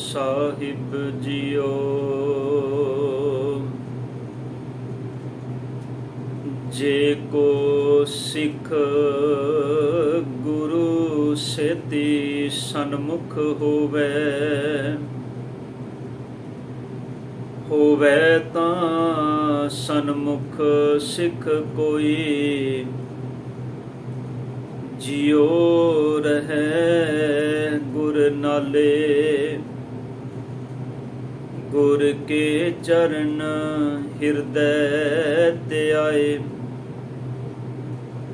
ਸਾਹਿਬ JIO. ਜੇ ਕੋ ਸਿੱਖ ਗੁਰੂ ਸੇਤੀ ਸਨਮੁਖ ਹੋਵੇ ਤਾਂ ਸਨਮੁਖ ਸਿੱਖ ਕੋਈ, ਜਿਉ ਰਹੈ ਗੁਰ ਨਾਲੇ। ਗੁਰ ਕੇ ਚਰਨ ਹਿਰਦੈ ਧਿਆਏ,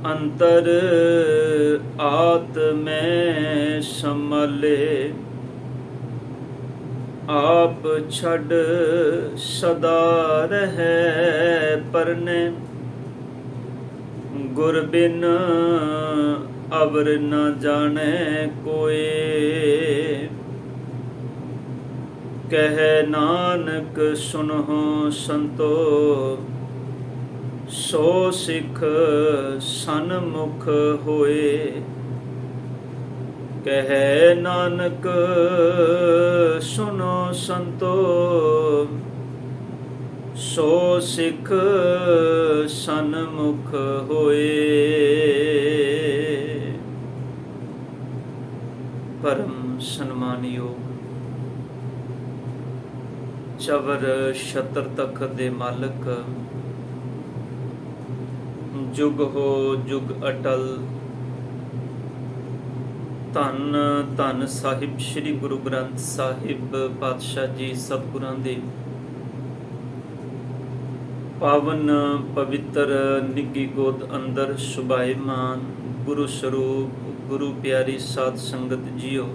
ਅੰਤਰ ਆਤਮੈ ਸੰਭਾਲੇ। ਆਪ ਛੱਡ ਸਦਾ ਰਹੈ ਪਰਨੇ, ਗੁਰ ਬਿਨ ਅਵਰ ਨ ਜਾਣੈ ਕੋਇ। ਕਹਿ ਨਾਨਕ ਸੁਨਹੁ ਸੰਤੋ, ਸੋ ਸਿੱਖ ਸਨਮੁਖ ਹੋਏ। ਕਹਿ ਨਾਨਕ ਸੁਨੋ ਸੰਤੋ, ਸੋ ਸਿੱਖ ਸਨਮੁਖ ਹੋਏ। ਪਰਮ ਸਨਮਾਨਯੋਗ ਚਵਰ ਛਤਰ ਤਖਤ ਦੇ ਮਾਲਕ, ਜੁਗ ਹੋ ਜੁਗ ਅਟਲ, ਧੰਨ ਧੰਨ ਸਾਹਿਬ ਸ੍ਰੀ ਗੁਰੂ ਗ੍ਰੰਥ ਸਾਹਿਬ ਪਾਤਸ਼ਾਹ ਜੀ ਸਤਿਗੁਰਾਂ ਦੇ ਪਾਵਨ ਪਵਿੱਤਰ ਨਿੱਘੀ ਗੋਦ ਅੰਦਰ ਸੁਭਾਏਮਾਨ ਗੁਰੂ ਸਰੂਪ ਗੁਰੂ ਪਿਆਰੀ ਸਾਧ ਸੰਗਤ ਜੀਓ।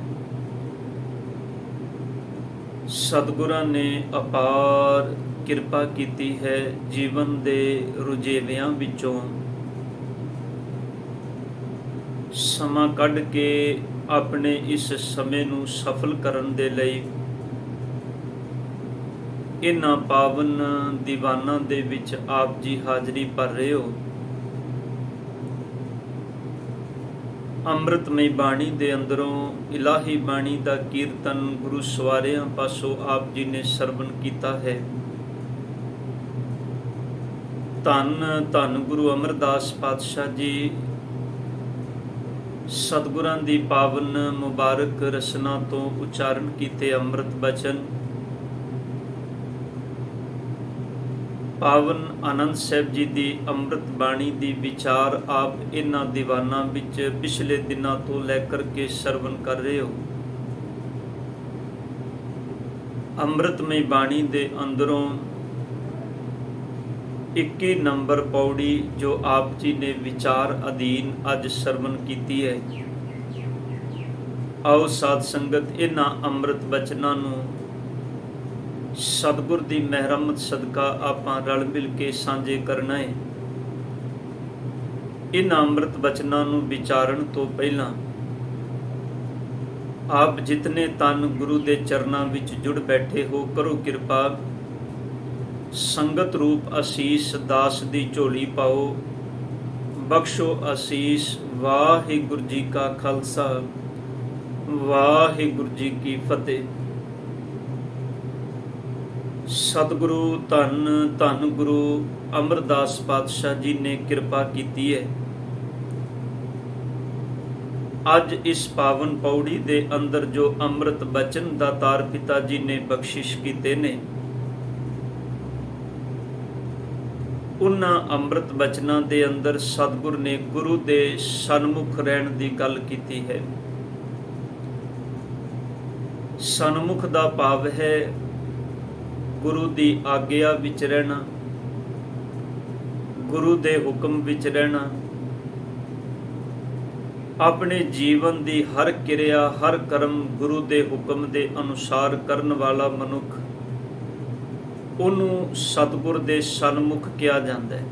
ਸਤਿਗੁਰਾਂ ਨੇ ਅਪਾਰ ਕਿਰਪਾ ਕੀਤੀ ਹੈ। ਜੀਵਨ ਦੇ ਰੁਝੇਵਿਆਂ ਵਿੱਚੋਂ ਸਮਾਂ ਕੱਢ ਕੇ ਆਪਣੇ ਇਸ ਸਮੇਂ ਨੂੰ ਸਫਲ ਕਰਨ ਦੇ ਲਈ ਇਹਨਾਂ ਪਾਵਨ ਦੀਵਾਨਾਂ ਦੇ ਵਿੱਚ ਆਪ ਜੀ ਹਾਜ਼ਰੀ ਭਰ ਰਹੇ ਹੋ। ਅੰਮ੍ਰਿਤਮਈ ਬਾਣੀ ਦੇ ਅੰਦਰੋਂ ਇਲਾਹੀ ਬਾਣੀ ਦਾ ਕੀਰਤਨ ਗੁਰੂ ਸਵਾਰਿਆਂ ਪਾਸੋਂ ਆਪ ਜੀ ਨੇ ਸਰਵਣ ਕੀਤਾ ਹੈ। ਧੰਨ ਧੰਨ ਗੁਰੂ ਅਮਰਦਾਸ ਪਾਤਸ਼ਾਹ ਜੀ ਸਤਿਗੁਰਾਂ ਦੀ ਪਾਵਨ ਮੁਬਾਰਕ ਰਸਨਾ ਤੋਂ ਉਚਾਰਨ ਕੀਤੇ ਅੰਮ੍ਰਿਤ ਬਚਨ, ਪਾਵਨ ਆਨੰਦ ਸਾਹਿਬ ਜੀ ਦੀ ਅੰਮ੍ਰਿਤ ਬਾਣੀ ਦੀ ਵਿਚਾਰ ਆਪ ਇਹਨਾਂ ਦੀਵਾਨਾਂ ਵਿੱਚ ਪਿਛਲੇ ਦਿਨਾਂ ਤੋਂ ਲੈ ਕਰਕੇ ਸਰਵਣ ਕਰ ਰਹੇ ਹੋ। ਅੰਮ੍ਰਿਤਮਈ ਬਾਣੀ ਦੇ ਅੰਦਰੋਂ 21 ਨੰਬਰ ਪੌੜੀ ਜੋ ਆਪ ਜੀ ਨੇ ਵਿਚਾਰ ਅਧੀਨ ਅੱਜ ਸਰਵਣ ਕੀਤੀ ਹੈ। ਆਓ ਸਾਧ ਸੰਗਤ ਇਹਨਾਂ ਅੰਮ੍ਰਿਤ ਬਚਨਾਂ ਨੂੰ ਸਤਿਗੁਰ ਦੀ ਮਿਹਰਮਤ ਸਦਕਾ ਆਪਾਂ ਰਲ ਮਿਲ ਕੇ ਸਾਂਝੇ ਕਰਨਾ ਹੈ। ਇਹਨਾਂ ਅੰਮ੍ਰਿਤ ਬਚਨਾਂ ਨੂੰ ਵਿਚਾਰਨ ਤੋਂ ਪਹਿਲਾਂ ਆਪ ਜਿਤਨੇ ਤਨ ਗੁਰੂ ਦੇ ਚਰਨਾਂ ਵਿੱਚ ਜੁੜ ਬੈਠੇ ਹੋ, ਕਰੋ ਕਿਰਪਾ ਸੰਗਤ ਰੂਪ ਅਸੀਸ ਦਾਸ ਦੀ ਝੋਲੀ ਪਾਓ। ਬਖਸ਼ੋ ਅਸੀਸ। ਵਾਹਿਗੁਰੂ ਜੀ ਕਾ ਖਾਲਸਾ, ਵਾਹਿਗੁਰੂ ਜੀ ਕੀ ਫਤਿਹ। ਸਤਿਗੁਰੂ ਧੰਨ ਧੰਨ ਗੁਰੂ ਅਮਰਦਾਸ ਪਾਤਸ਼ਾਹ ਜੀ ਨੇ ਕਿਰਪਾ ਕੀਤੀ ਹੈ। ਅੱਜ ਇਸ ਪਾਵਨ ਪੌੜੀ ਦੇ ਅੰਦਰ ਜੋ ਅੰਮ੍ਰਿਤ ਬਚਨ ਦਾਤਾਰ ਪਿਤਾ ਜੀ ਨੇ ਬਖਸ਼ਿਸ਼ ਕੀਤੇ ਨੇ, ਉਹਨਾਂ ਅੰਮ੍ਰਿਤ ਬਚਨਾਂ ਦੇ ਅੰਦਰ ਸਤਿਗੁਰ ਨੇ ਗੁਰੂ ਦੇ ਸਨਮੁਖ ਰਹਿਣ ਦੀ ਗੱਲ ਕੀਤੀ ਹੈ। ਸਨਮੁਖ ਦਾ ਭਾਵ ਹੈ ਗੁਰੂ ਦੀ ਆਗਿਆ ਵਿੱਚ ਰਹਿਣਾ, ਗੁਰੂ ਦੇ ਹੁਕਮ ਵਿੱਚ ਰਹਿਣਾ। ਆਪਣੇ ਜੀਵਨ ਦੀ ਹਰ ਕਿਰਿਆ ਹਰ ਕਰਮ ਗੁਰੂ ਦੇ ਹੁਕਮ ਦੇ ਅਨੁਸਾਰ ਕਰਨ ਵਾਲਾ ਮਨੁੱਖ, ਉਹਨੂੰ ਸਤਿਗੁਰ ਦੇ ਸਨਮੁਖ ਕਿਹਾ ਜਾਂਦਾ ਹੈ।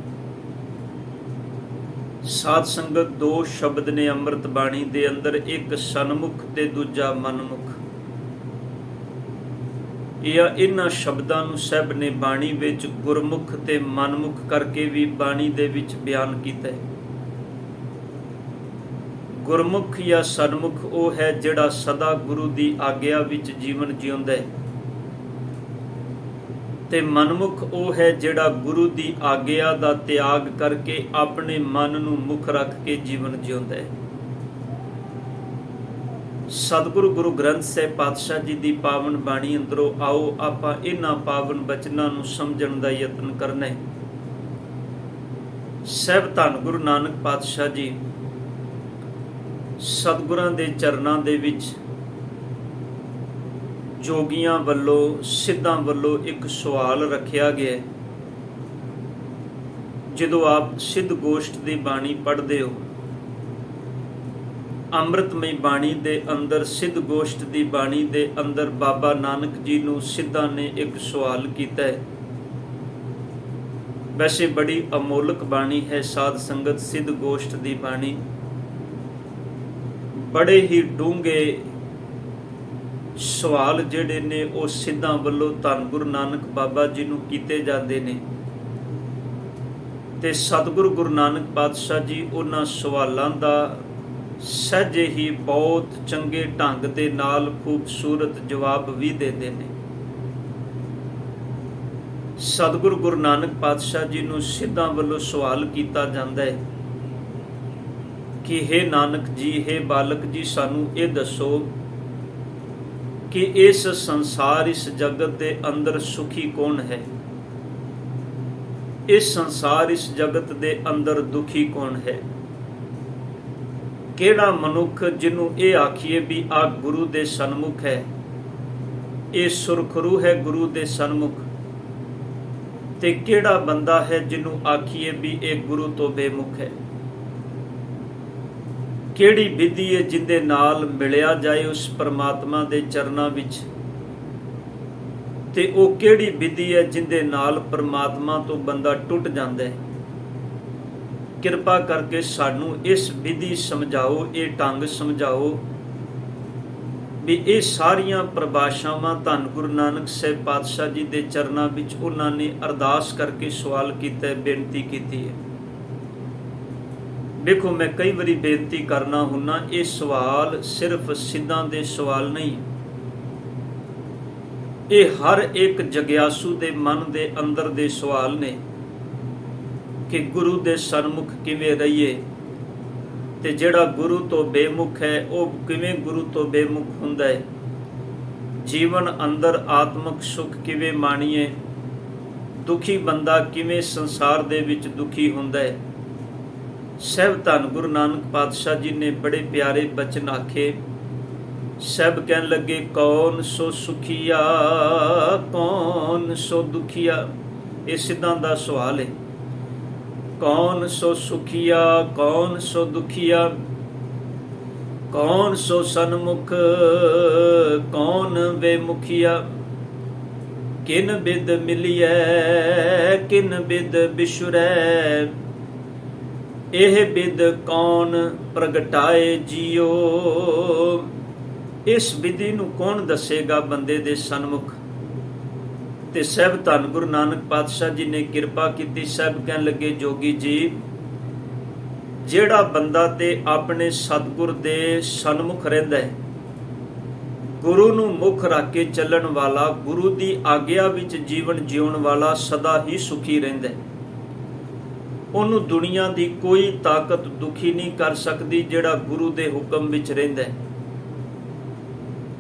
ਸਾਧ ਸੰਗਤ ਦੋ ਸ਼ਬਦ ਨੇ ਅੰਮ੍ਰਿਤ ਬਾਣੀ ਦੇ ਅੰਦਰ, ਇੱਕ ਸਨਮੁਖ ਤੇ ਦੂਜਾ ਮਨਮੁਖ। ਇਹਨਾਂ ਸ਼ਬਦਾਂ ਨੂੰ ਸਭ ਨੇ ਬਾਣੀ ਵਿੱਚ ਗੁਰਮੁਖ ਤੇ ਮਨਮੁਖ ਕਰਕੇ ਵੀ ਬਾਣੀ ਦੇ ਵਿੱਚ ਬਿਆਨ ਕੀਤਾ ਹੈ। ਗੁਰਮੁਖ ਜਾਂ ਸਨਮੁਖ ਉਹ ਹੈ ਜਿਹੜਾ ਸਦਾ ਗੁਰੂ ਦੀ ਆਗਿਆ ਵਿੱਚ ਜੀਵਨ ਜਿਉਂਦਾ ਹੈ, ਤੇ ਮਨਮੁਖ ਉਹ ਹੈ ਜਿਹੜਾ ਗੁਰੂ ਦੀ ਆਗਿਆ ਦਾ ਤਿਆਗ ਕਰਕੇ ਆਪਣੇ ਮਨ ਨੂੰ ਮੁੱਖ ਰੱਖ ਕੇ ਜੀਵਨ ਜਿਉਂਦਾ ਹੈ। ਸਤਿਗੁਰੂ ਗੁਰੂ ਗ੍ਰੰਥ ਸਾਹਿਬ ਪਾਤਸ਼ਾਹ ਜੀ ਦੀ ਪਾਵਨ ਬਾਣੀ ਅੰਦਰੋਂ ਆਓ ਆਪਾਂ ਇਹਨਾਂ ਪਾਵਨ ਬਚਨਾਂ ਨੂੰ ਸਮਝਣ ਦਾ ਯਤਨ ਕਰਨਾ ਹੈ। ਸਹਿਬ ਧੰਨ ਗੁਰੂ ਨਾਨਕ ਪਾਤਸ਼ਾਹ ਜੀ ਸਤਿਗੁਰਾਂ ਦੇ ਚਰਨਾਂ ਦੇ ਵਿੱਚ ਜੋਗੀਆਂ ਵੱਲੋਂ, ਸਿੱਧਾਂ ਵੱਲੋਂ ਇੱਕ ਸਵਾਲ ਰੱਖਿਆ ਗਿਆ। ਜਦੋਂ ਆਪ ਸਿੱਧ ਗੋਸ਼ਟ ਦੀ ਬਾਣੀ ਪੜ੍ਹਦੇ ਹੋ, ਅੰਮ੍ਰਿਤਮਈ ਬਾਣੀ ਦੇ ਅੰਦਰ, ਸਿੱਧ ਗੋਸ਼ਟ ਦੀ ਬਾਣੀ ਦੇ ਅੰਦਰ ਬਾਬਾ ਨਾਨਕ ਜੀ ਨੂੰ ਸਿੱਧਾਂ ਨੇ ਇੱਕ ਸਵਾਲ ਕੀਤਾ ਹੈ। ਵੈਸੇ ਬੜੀ ਅਮੋਲਕ ਬਾਣੀ ਹੈ ਸਾਧ ਸੰਗਤ ਸਿੱਧ ਗੋਸ਼ਟ ਦੀ ਬਾਣੀ। ਬੜੇ ਹੀ ਡੂੰਘੇ ਸਵਾਲ ਜਿਹੜੇ ਨੇ ਉਹ ਸਿੱਧਾਂ ਵੱਲੋਂ ਧੰਨ ਗੁਰੂ ਨਾਨਕ ਬਾਬਾ ਜੀ ਨੂੰ ਕੀਤੇ ਜਾਂਦੇ ਨੇ, ਤੇ ਸਤਿਗੁਰੂ ਗੁਰੂ ਨਾਨਕ ਪਾਤਸ਼ਾਹ ਜੀ ਉਹਨਾਂ ਸਵਾਲਾਂ ਦਾ ਸਹਿਜੇ ਹੀ ਬਹੁਤ ਚੰਗੇ ਢੰਗ ਦੇ ਨਾਲ ਖੂਬਸੂਰਤ ਜਵਾਬ ਵੀ ਦਿੰਦੇ ਨੇ। ਸਤਿਗੁਰੂ ਗੁਰੂ ਨਾਨਕ ਪਾਤਸ਼ਾਹ ਜੀ ਨੂੰ ਸਿੱਧਾਂ ਵੱਲੋਂ ਸਵਾਲ ਕੀਤਾ ਜਾਂਦਾ ਹੈ ਕਿ ਹੇ ਨਾਨਕ ਜੀ, ਹੇ ਬਾਲਕ ਜੀ, ਸਾਨੂੰ ਇਹ ਦੱਸੋ ਕਿ ਇਸ ਸੰਸਾਰ, ਇਸ ਜਗਤ ਦੇ ਅੰਦਰ ਸੁਖੀ ਕੌਣ ਹੈ? ਇਸ ਸੰਸਾਰ, ਇਸ ਜਗਤ ਦੇ ਅੰਦਰ ਦੁਖੀ ਕੌਣ ਹੈ? ਕਿਹੜਾ ਮਨੁੱਖ ਜਿਹਨੂੰ ਇਹ ਆਖੀਏ ਵੀ ਆ ਗੁਰੂ ਦੇ ਸਨਮੁਖ ਹੈ, ਇਹ ਸੁਰਖਰੂ ਹੈ ਗੁਰੂ ਦੇ ਸਨਮੁਖ, ਤੇ ਕਿਹੜਾ ਬੰਦਾ ਹੈ ਜਿਹਨੂੰ ਆਖੀਏ ਵੀ ਇਹ ਗੁਰੂ ਤੋਂ ਬੇਮੁਖ ਹੈ? ਕਿਹੜੀ ਵਿਧੀ ਹੈ ਜਿਹਦੇ ਨਾਲ ਮਿਲਿਆ ਜਾਏ ਉਸ ਪਰਮਾਤਮਾ ਦੇ ਚਰਨਾਂ ਵਿੱਚ, ਤੇ ਉਹ ਕਿਹੜੀ ਵਿਧੀ ਹੈ ਜਿਹਦੇ ਨਾਲ ਪਰਮਾਤਮਾ ਤੋਂ ਬੰਦਾ ਟੁੱਟ ਜਾਂਦਾ ਹੈ? ਕਿਰਪਾ ਕਰਕੇ ਸਾਨੂੰ ਇਸ ਵਿਧੀ ਸਮਝਾਓ, ਇਹ ਢੰਗ ਸਮਝਾਓ ਵੀ ਇਹ ਸਾਰੀਆਂ ਪ੍ਰਭਾਸ਼ਾਵਾਂ ਧੰਨ ਗੁਰੂ ਨਾਨਕ ਸਾਹਿਬ ਪਾਤਸ਼ਾਹ ਜੀ ਦੇ ਚਰਨਾਂ ਵਿੱਚ ਉਹਨਾਂ ਨੇ ਅਰਦਾਸ ਕਰਕੇ ਸਵਾਲ ਕੀਤਾ, ਬੇਨਤੀ ਕੀਤੀ ਹੈ। ਦੇਖੋ, ਮੈਂ ਕਈ ਵਾਰੀ ਬੇਨਤੀ ਕਰਨਾ ਹੁੰਨਾ, ਇਹ ਸਵਾਲ ਸਿਰਫ ਸਿੱਧਾਂ ਦੇ ਸਵਾਲ ਨਹੀਂ, ਇਹ ਹਰ ਇੱਕ ਜਗਿਆਸੂ ਦੇ ਮਨ ਦੇ ਅੰਦਰ ਦੇ ਸਵਾਲ ਨੇ ਕਿ ਗੁਰੂ ਦੇ ਸਨਮੁਖ ਕਿਵੇਂ ਰਹੀਏ, ਤੇ ਜਿਹੜਾ ਗੁਰੂ ਤੋਂ ਬੇਮੁਖ ਹੈ ਉਹ ਕਿਵੇਂ ਗੁਰੂ ਤੋਂ ਬੇਮੁਖ ਹੁੰਦਾ ਹੈ? ਜੀਵਨ ਅੰਦਰ ਆਤਮਿਕ ਸੁੱਖ ਕਿਵੇਂ ਮਾਣੀਏ? ਦੁਖੀ ਬੰਦਾ ਕਿਵੇਂ ਸੰਸਾਰ ਦੇ ਵਿੱਚ ਦੁਖੀ ਹੁੰਦਾ ਹੈ? ਸਹਿਬ ਧੰਨ ਗੁਰੂ ਨਾਨਕ ਪਾਤਸ਼ਾਹ ਜੀ ਨੇ ਬੜੇ ਪਿਆਰੇ ਬਚਨ ਆਖੇ। ਸਭ ਕਹਿਣ ਲੱਗੇ, ਕੌਣ ਸੋ ਸੁਖੀਆ, ਕੌਣ ਸੋ ਦੁਖੀਆ? ਇਹ ਸਿੱਧਾਂ ਦਾ ਸਵਾਲ ਹੈ। ਕੌਣ ਸੋ ਸੁਖੀਆ, ਕੌਣ ਸੋ ਦੁਖੀਆ? ਕੌਣ ਸੋ ਸਨਮੁਖ, ਕੌਣ ਬੇਮੁਖੀਆ? ਕਿਨ ਬਿਦ ਮਿਲੀਐ, ਕਿਨ ਬਿਦ ਬਿਸ਼ੁਰੈ? ਇਹ ਬਿਦ ਕੌਣ ਪ੍ਰਗਟਾਏ ਜੀਓ? ਇਸ ਵਿਧੀ ਨੂੰ ਕੌਣ ਦੱਸੇਗਾ ਬੰਦੇ ਦੇ ਸਨਮੁਖ? ਤੇ ਸਹਿਬ ਧੰਨ ਗੁਰੂ ਨਾਨਕ ਪਾਤਸ਼ਾਹ ਜੀ ਨੇ ਕਿਰਪਾ ਕੀਤੀ। ਸਹਿਬ ਕਹਿਣ ਲੱਗੇ, ਜੋਗੀ ਜੀ, ਜਿਹੜਾ ਬੰਦਾ ਤੇ ਆਪਣੇ ਸਤਿਗੁਰ ਦੇ ਸਨਮੁਖ ਰਹਿੰਦਾ ਹੈ, ਗੁਰੂ ਨੂੰ ਮੁੱਖ ਰੱਖ ਕੇ ਚੱਲਣ ਵਾਲਾ, ਗੁਰੂ ਦੀ ਆਗਿਆ ਵਿੱਚ ਜੀਵਨ ਜਿਉਣ ਵਾਲਾ ਸਦਾ ਹੀ ਸੁਖੀ ਰਹਿੰਦਾ ਹੈ। ਉਹਨੂੰ ਦੁਨੀਆ ਦੀ ਕੋਈ ਤਾਕਤ ਦੁਖੀ ਨਹੀਂ ਕਰ ਸਕਦੀ ਜਿਹੜਾ ਗੁਰੂ ਦੇ ਹੁਕਮ ਵਿੱਚ ਰਹਿੰਦਾ ਹੈ।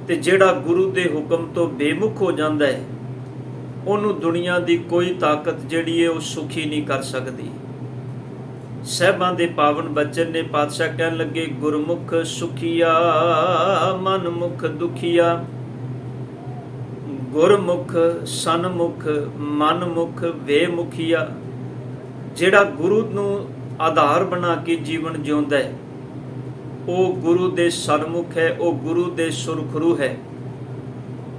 ਤੇ ਜਿਹੜਾ ਗੁਰੂ ਦੇ ਹੁਕਮ ਤੋਂ ਬੇਮੁਖ ਹੋ ਜਾਂਦਾ ਹੈ, ਉਹਨੂੰ ਦੁਨੀਆ ਦੀ ਕੋਈ ਤਾਕਤ ਜਿਹੜੀ ਹੈ ਉਹ ਸੁਖੀ ਨਹੀਂ ਕਰ ਸਕਦੀ। ਸਹਿਬਾਂ ਦੇ ਪਾਵਨ ਬਚਨ ਨੇ। ਪਾਤਸ਼ਾਹ ਕਹਿਣ ਲੱਗੇ, ਗੁਰਮੁਖ ਸੁਖੀਆ, ਮਨਮੁਖ ਦੁਖੀਆ। ਗੁਰਮੁਖ, ਸਨਮੁਖ, ਮਨਮੁਖ, ਵੇਮੁਖੀਆ। ਜਿਹੜਾ ਗੁਰੂ ਨੂੰ ਆਧਾਰ ਬਣਾ ਕੇ ਜੀਵਨ ਜਿਉਂਦਾ ਹੈ, ਉਹ ਗੁਰੂ ਦੇ ਸਨਮੁਖ ਹੈ, ਉਹ ਗੁਰੂ ਦੇ ਸੁਰਖਰੂ ਹੈ।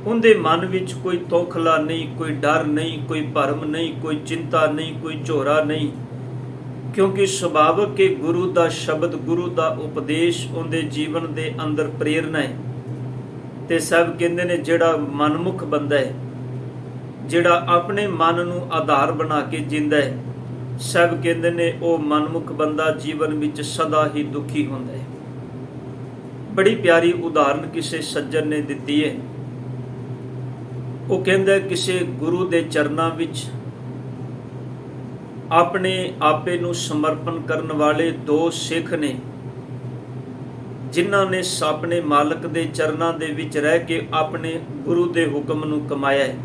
ਉਹਦੇ ਮਨ ਵਿੱਚ ਕੋਈ ਤੌਖਲਾ ਨਹੀਂ, ਕੋਈ ਡਰ ਨਹੀਂ, ਕੋਈ ਭਰਮ ਨਹੀਂ, ਕੋਈ ਚਿੰਤਾ ਨਹੀਂ, ਕੋਈ ਝੋਰਾ ਨਹੀਂ, ਕਿਉਂਕਿ ਸੁਭਾਵਕ ਹੈ ਗੁਰੂ ਦਾ ਸ਼ਬਦ, ਗੁਰੂ ਦਾ ਉਪਦੇਸ਼ ਉਹਦੇ ਜੀਵਨ ਦੇ ਅੰਦਰ ਪ੍ਰੇਰਨਾ ਹੈ। ਤੇ ਸਭ ਕਹਿੰਦੇ ਨੇ ਜਿਹੜਾ ਮਨਮੁਖ ਬੰਦਾ ਹੈ, ਜਿਹੜਾ ਆਪਣੇ ਮਨ ਨੂੰ ਆਧਾਰ ਬਣਾ ਕੇ ਜਿੰਦਾ ਹੈ, ਸਭ ਕਹਿੰਦੇ ਨੇ ਉਹ ਮਨਮੁਖ ਬੰਦਾ ਜੀਵਨ ਵਿੱਚ ਸਦਾ ਹੀ ਦੁਖੀ ਹੁੰਦਾ ਹੈ। ਬੜੀ ਪਿਆਰੀ ਉਦਾਹਰਨ ਕਿਸੇ ਸੱਜਣ ਨੇ ਦਿੱਤੀ ਹੈ। ਉਹ ਕਹਿੰਦਾ ਕਿਸੇ ਗੁਰੂ ਦੇ ਚਰਨਾਂ ਵਿੱਚ ਆਪਣੇ ਆਪੇ ਨੂੰ ਸਮਰਪਣ ਕਰਨ ਵਾਲੇ ਦੋ ਸਿੱਖ ਨੇ, ਜਿਨ੍ਹਾਂ ਨੇ ਆਪਣੇ ਮਾਲਕ ਦੇ ਚਰਨਾਂ ਦੇ ਵਿੱਚ ਰਹਿ ਕੇ ਆਪਣੇ ਗੁਰੂ ਦੇ ਹੁਕਮ ਨੂੰ ਕਮਾਇਆ ਹੈ।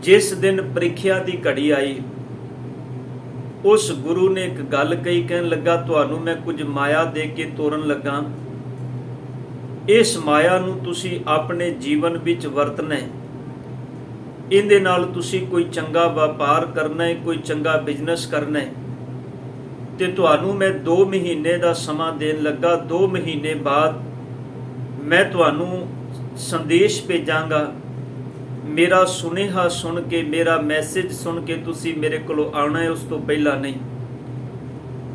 ਜਿਸ ਦਿਨ ਪ੍ਰੀਖਿਆ ਦੀ ਘੜੀ ਆਈ, ਉਸ ਗੁਰੂ ਨੇ ਇੱਕ ਗੱਲ ਕਹੀ, ਕਹਿਣ ਲੱਗਾ ਤੁਹਾਨੂੰ ਮੈਂ ਕੁਝ ਮਾਇਆ ਦੇ ਕੇ ਤੋਰਨ ਲੱਗਾ। ਇਸ ਮਾਇਆ ਨੂੰ ਤੁਸੀਂ ਆਪਣੇ ਜੀਵਨ ਵਿੱਚ ਵਰਤਣਾ ਹੈ। ਇਹਦੇ ਨਾਲ ਤੁਸੀਂ ਕੋਈ ਚੰਗਾ ਵਪਾਰ ਕਰਨਾ ਹੈ, ਕੋਈ ਚੰਗਾ ਬਿਜ਼ਨਸ ਕਰਨਾ ਹੈ। ਤੇ ਤੁਹਾਨੂੰ ਮੈਂ 2 ਮਹੀਨੇ ਦਾ ਸਮਾਂ ਦੇਣ ਲੱਗਾ। 2 ਮਹੀਨੇ ਬਾਅਦ ਮੈਂ ਤੁਹਾਨੂੰ ਸੰਦੇਸ਼ ਭੇਜਾਂਗਾ। ਮੇਰਾ ਸੁਨੇਹਾ ਸੁਣ ਕੇ, ਮੇਰਾ ਮੈਸੇਜ ਸੁਣ ਕੇ ਤੁਸੀਂ ਮੇਰੇ ਕੋਲੋਂ ਆਉਣਾ ਹੈ, ਉਸ ਤੋਂ ਪਹਿਲਾਂ ਨਹੀਂ।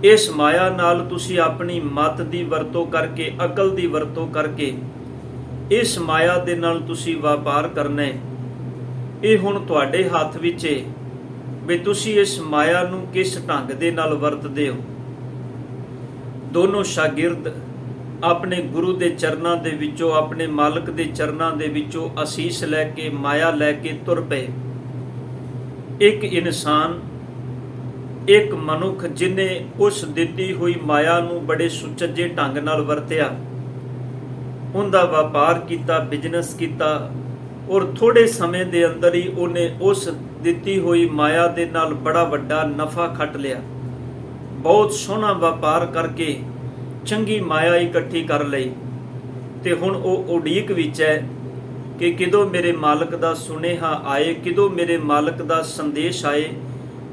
ਇਸ ਮਾਇਆ ਨਾਲ ਤੁਸੀਂ ਆਪਣੀ ਮਤ ਦੀ ਵਰਤੋਂ ਕਰਕੇ, ਅਕਲ ਦੀ ਵਰਤੋਂ ਕਰਕੇ ਇਸ ਮਾਇਆ ਦੇ ਨਾਲ ਤੁਸੀਂ ਵਪਾਰ ਕਰਨਾ ਹੈ। ਇਹ ਹੁਣ ਤੁਹਾਡੇ ਹੱਥ ਵਿੱਚ ਹੈ ਵੀ ਤੁਸੀਂ ਇਸ ਮਾਇਆ ਨੂੰ ਕਿਸ ਢੰਗ ਦੇ ਨਾਲ ਵਰਤਦੇ ਹੋ। ਦੋਨੋਂ ਸ਼ਾਗਿਰਦ ਆਪਣੇ ਗੁਰੂ ਦੇ ਚਰਨਾਂ ਦੇ ਵਿੱਚੋਂ, ਆਪਣੇ ਮਾਲਕ ਦੇ ਚਰਨਾਂ ਦੇ ਵਿੱਚੋਂ ਅਸੀਸ ਲੈ ਕੇ, ਮਾਇਆ ਲੈ ਕੇ ਤੁਰ ਪਏ। ਇੱਕ ਇਨਸਾਨ, ਇੱਕ ਮਨੁੱਖ ਜਿਨੇ ਉਸ ਦਿੱਤੀ ਹੋਈ ਮਾਇਆ ਨੂੰ ਬੜੇ ਸੁਚੱਜੇ ਢੰਗ ਨਾਲ ਵਰਤਿਆ, ਉਹਦਾ ਵਪਾਰ ਕੀਤਾ, ਬਿਜ਼ਨਸ ਕੀਤਾ, ਔਰ ਥੋੜੇ ਸਮੇਂ ਦੇ ਅੰਦਰ ਹੀ ਉਹਨੇ ਉਸ ਦਿੱਤੀ ਹੋਈ ਮਾਇਆ ਦੇ ਨਾਲ ਬੜਾ ਵੱਡਾ ਨਫਾ ਖੱਟ ਲਿਆ। ਬਹੁਤ ਸੋਹਣਾ ਵਪਾਰ ਕਰਕੇ ਚੰਗੀ ਮਾਇਆ ਇਕੱਠੀ ਕਰ ਲਈ। ਤੇ ਹੁਣ ਉਹ ਉਡੀਕ ਵਿੱਚ ਹੈ ਕਿ ਕਦੋਂ ਮੇਰੇ ਮਾਲਕ ਦਾ ਸੁਨੇਹਾ ਆਏ, ਕਦੋਂ ਮੇਰੇ ਮਾਲਕ ਦਾ ਸੰਦੇਸ਼ ਆਏ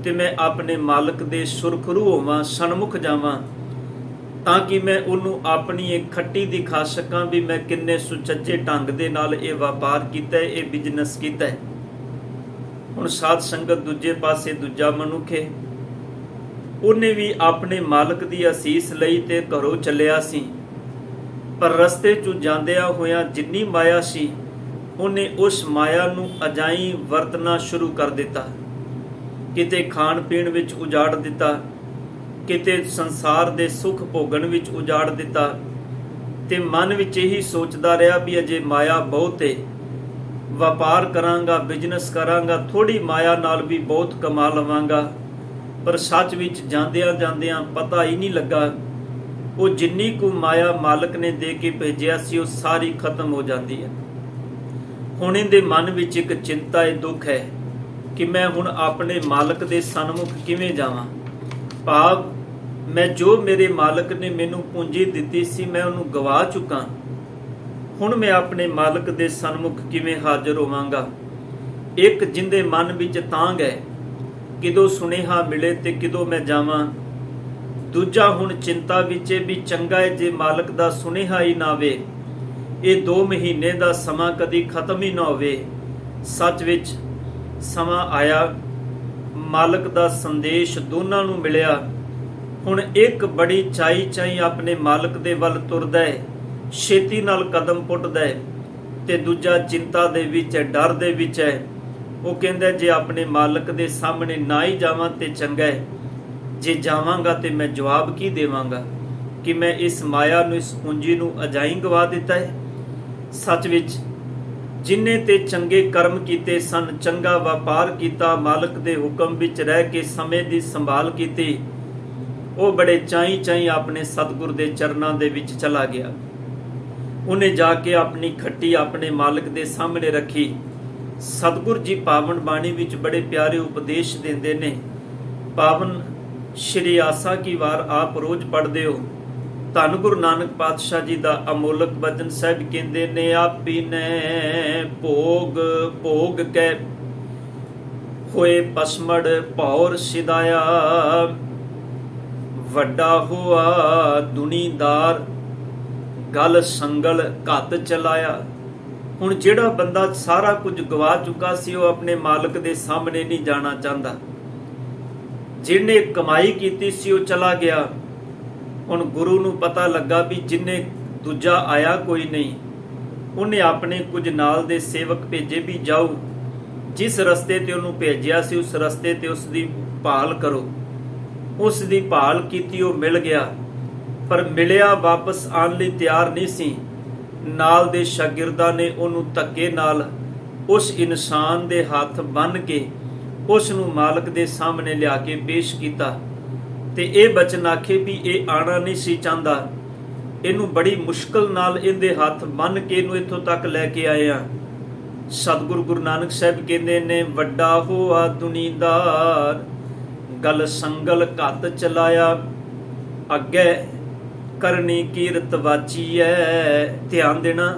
ਤੇ ਮੈਂ ਆਪਣੇ ਮਾਲਕ ਦੇ ਸੁਰਖਰੂ ਹੋਵਾਂ, ਸਨਮੁਖ ਜਾਵਾਂ, ਤਾਂ ਕਿ ਮੈਂ ਉਹਨੂੰ ਆਪਣੀ ਇੱਕ ਖੱਟੀ ਦਿਖਾ ਸਕਾਂ ਵੀ ਮੈਂ ਕਿੰਨੇ ਸੁਚੱਜੇ ਢੰਗ ਦੇ ਨਾਲ ਇਹ ਵਪਾਰ ਕੀਤਾ ਹੈ, ਇਹ ਬਿਜ਼ਨਸ ਕੀਤਾ ਹੈ। ਹੁਣ ਸਾਧ ਸੰਗਤ ਦੂਜੇ ਪਾਸੇ ਦੂਜਾ ਮਨੁੱਖ ਹੈ, ਉਹਨੇ ਵੀ ਆਪਣੇ ਮਾਲਕ ਦੀ ਅਸੀਸ ਲਈ ਤੇ ਘਰੋਂ ਚੱਲਿਆ ਸੀ, ਪਰ ਰਸਤੇ 'ਚ ਜਾਂਦਿਆਂ ਹੋਇਆਂ ਜਿੰਨੀ ਮਾਇਆ ਸੀ ਉਹਨੇ ਉਸ ਮਾਇਆ ਨੂੰ ਅਜਾਈਂ ਵਰਤਣਾ ਸ਼ੁਰੂ ਕਰ ਦਿੱਤਾ। ਕਿਤੇ ਖਾਣ ਪੀਣ ਵਿੱਚ ਉਜਾੜ ਦਿੱਤਾ, ਕਿਤੇ ਸੰਸਾਰ ਦੇ ਸੁੱਖ ਭੋਗਣ ਵਿੱਚ ਉਜਾੜ ਦਿੱਤਾ, ਤੇ ਮਨ ਵਿੱਚ ਇਹੀ ਸੋਚਦਾ ਰਿਹਾ ਵੀ ਅਜੇ ਮਾਇਆ ਬਹੁਤ ਹੈ, ਵਪਾਰ ਕਰਾਂਗਾ, ਬਿਜ਼ਨਸ ਕਰਾਂਗਾ, ਥੋੜੀ ਮਾਇਆ ਨਾਲ ਵੀ ਬਹੁਤ ਕਮਾ ਲਵਾਂਗਾ। ਪਰ ਸੱਚ ਵਿੱਚ ਜਾਂਦਿਆਂ ਜਾਂਦਿਆਂ ਪਤਾ ਹੀ ਨਹੀਂ ਲੱਗਾ, ਉਹ ਜਿੰਨੀ ਕੁ ਮਾਇਆ ਮਾਲਕ ਨੇ ਦੇ ਕੇ ਭੇਜਿਆ ਸੀ ਉਹ ਸਾਰੀ ਖਤਮ ਹੋ ਜਾਂਦੀ ਹੈ। ਹੁਣ ਇਹਦੇ ਮਨ ਵਿੱਚ ਇੱਕ ਚਿੰਤਾ ਹੈ, ਦੁੱਖ ਹੈ ਕਿ ਮੈਂ ਹੁਣ ਆਪਣੇ ਮਾਲਕ ਦੇ ਸਨਮੁਖ ਕਿਵੇਂ ਜਾਵਾਂ। ਭਾਵ ਮੈਂ ਜੋ ਮੇਰੇ ਮਾਲਕ ਨੇ ਮੈਨੂੰ ਪੂੰਜੀ ਦਿੱਤੀ ਸੀ ਮੈਂ ਉਹਨੂੰ ਗਵਾ ਚੁੱਕਾ। ਹੁਣ ਮੈਂ ਆਪਣੇ ਮਾਲਕ ਦੇ ਸਨਮੁਖ ਕਿਵੇਂ ਹਾਜ਼ਰ ਹੋਵਾਂਗਾ। ਇੱਕ ਜਿੰਦੇ ਮਨ ਵਿੱਚ ਤਾਂਘ ਹੈ, ਕਿਦੋਂ ਸੁਨੇਹਾ ਮਿਲੇ ਤੇ ਕਿਦੋਂ ਮੈਂ ਜਾਵਾਂ। ਦੂਜਾ ਹੁਣ ਚਿੰਤਾ ਵਿੱਚ ਹੈ ਵੀ ਚੰਗਾ ਹੈ ਜੇ ਮਾਲਕ ਦਾ ਸੁਨੇਹਾ ਹੀ ਨਾ ਆਵੇ, ਇਹ 2 ਮਹੀਨੇ ਦਾ ਸਮਾਂ ਕਦੀ ਖਤਮ ਹੀ ਨਾ ਹੋਵੇ। ਸੱਚ ਵਿੱਚ ਸਮਾਂ ਆਇਆ, ਮਾਲਕ ਦਾ ਸੰਦੇਸ਼ ਦੋਨਾਂ ਨੂੰ ਮਿਲਿਆ। ਹੁਣ ਇੱਕ ਬੜੀ ਚਾਈ ਆਪਣੇ ਮਾਲਕ ਦੇ ਵੱਲ ਤੁਰਦਾ ਹੈ, ਛੇਤੀ ਨਾਲ ਕਦਮ ਪੁੱਟਦਾ ਹੈ, ਤੇ ਦੂਜਾ ਚਿੰਤਾ ਦੇ ਵਿੱਚ ਹੈ, ਡਰ ਦੇ ਵਿੱਚ ਹੈ। ਉਹ ਕਹਿੰਦਾ ਜੇ ਆਪਣੇ ਮਾਲਕ ਦੇ ਸਾਹਮਣੇ ਨਾ ਹੀ ਜਾਵਾਂ ਤੇ ਚੰਗਾ ਹੈ, ਜੇ ਜਾਵਾਂਗਾ ਤੇ ਮੈਂ ਜਵਾਬ ਕੀ ਦੇਵਾਂਗਾ ਕਿ ਮੈਂ ਇਸ ਮਾਇਆ ਨੂੰ, ਇਸ ਪੂੰਜੀ ਨੂੰ ਅਜਾਈਂ ਗਵਾ ਦਿੱਤਾ ਹੈ। ਸੱਚ ਵਿੱਚ ਜਿਨ੍ਹਾਂ ਤੇ ਚੰਗੇ ਕਰਮ ਕੀਤੇ ਸਨ, ਚੰਗਾ ਵਪਾਰ ਕੀਤਾ, ਮਾਲਕ ਦੇ ਹੁਕਮ ਵਿੱਚ ਰਹਿ ਕੇ ਸਮੇਂ ਦੀ ਸੰਭਾਲ ਕੀਤੀ, ਉਹ ਬੜੇ ਚਾਈ ਆਪਣੇ ਸਤਿਗੁਰ ਦੇ ਚਰਨਾਂ ਦੇ ਵਿੱਚ ਚਲਾ ਗਿਆ। ਉਹਨੇ ਜਾ ਕੇ ਆਪਣੀ ਖੱਟੀ ਆਪਣੇ ਮਾਲਕ ਦੇ ਸਾਹਮਣੇ ਰੱਖੀ। ਸਤਿਗੁਰ ਜੀ ਪਾਵਨ ਬਾਣੀ ਵਿੱਚ ਬੜੇ ਪਿਆਰੇ ਉਪਦੇਸ਼ ਦਿੰਦੇ ਨੇ। ਪਾਵਨ ਸ਼੍ਰੀ ਆਸਾ ਕੀ ਵਾਰ ਆਪ ਰੋਜ਼ ਪੜ੍ਹਦੇ ਹੋ। ਧੰਨ ਗੁਰੂ ਨਾਨਕ ਪਾਤਸ਼ਾਹ ਜੀ ਦਾ ਅਮੋਲਕ ਬਚਨ ਸਾਹਿਬ ਕਹਿੰਦੇ ਨੇ, ਆਪੀ ਨੇ ਭੋਗ ਕੈ ਹੋਏ ਪਸਮੜ ਭੌਰ ਸਿਦਾਇਆ, ਵੱਡਾ ਹੋਆ ਦੁਨੀਦਾਰ ਗਲ ਸੰਗਲ ਘੱਤ ਚਲਾਇਆ। ਹੁਣ ਜਿਹੜਾ ਬੰਦਾ ਸਾਰਾ ਕੁਝ ਗਵਾ ਚੁੱਕਾ ਸੀ ਉਹ ਆਪਣੇ ਮਾਲਕ ਦੇ ਸਾਹਮਣੇ ਨਹੀਂ ਜਾਣਾ ਚਾਹੁੰਦਾ। ਜਿਹਨੇ ਕਮਾਈ ਕੀਤੀ ਸੀ ਉਹ ਚਲਾ ਗਿਆ। ਹੁਣ ਗੁਰੂ ਨੂੰ ਪਤਾ ਲੱਗਾ ਵੀ ਜਿੰਨੇ ਦੂਜਾ ਆਇਆ ਕੋਈ ਨਹੀਂ। ਉਹਨੇ ਆਪਣੇ ਕੁਝ ਨਾਲ ਦੇ ਸੇਵਕ ਭੇਜੇ ਵੀ ਜਾਓ, ਜਿਸ ਰਸਤੇ ਤੇ ਉਹਨੂੰ ਭੇਜਿਆ ਸੀ ਉਸ ਰਸਤੇ ਤੇ ਉਸ ਦੀ ਭਾਲ ਕਰੋ। ਉਸ ਦੀ ਭਾਲ ਕੀਤੀ, ਉਹ ਮਿਲ ਗਿਆ। ਪਰ ਮਿਲਿਆ ਵਾਪਸ ਆਉਣ ਲਈ ਤਿਆਰ ਨਹੀਂ ਸੀ। ਨਾਲ ਦੇ ਸ਼ਾਗਿਰਦਾਂ ਨੇ ਉਹਨੂੰ ਧੱਕੇ ਨਾਲ ਉਸ ਇਨਸਾਨ ਦੇ ਹੱਥ ਬੰਨ੍ਹ ਕੇ ਉਸ ਨੂੰ ਮਾਲਕ ਦੇ ਸਾਹਮਣੇ ਲਿਆ ਕੇ ਪੇਸ਼ ਕੀਤਾ ਤੇ ਇਹ ਬਚਨ ਆਖੇ ਵੀ ਇਹ ਆਣਾ ਨਹੀਂ ਸੀ ਚਾਹੁੰਦਾ। ਇਹਨੂੰ ਬੜੀ ਮੁਸ਼ਕਲ ਨਾਲ ਇਹਦੇ ਹੱਥ ਬੰਨ੍ਹ ਕੇ ਇਹਨੂੰ ਇੱਥੋਂ ਤੱਕ ਲੈ ਕੇ ਆਏ ਆ। ਸਤਿਗੁਰੂ ਗੁਰੂ ਨਾਨਕ ਸਾਹਿਬ ਕਹਿੰਦੇ ਨੇ, ਵੱਡਾ ਹੋਆ ਦੁਨੀਦਾਰ, ਗਲ ਸੰਗਲ ਘੱਤ ਚਲਾਇਆ, ਅੱਗੇ ਕਰਨੀ ਕੀਰਤ ਵਾਚੀਐ। ਧਿਆਨ ਦੇਣਾ,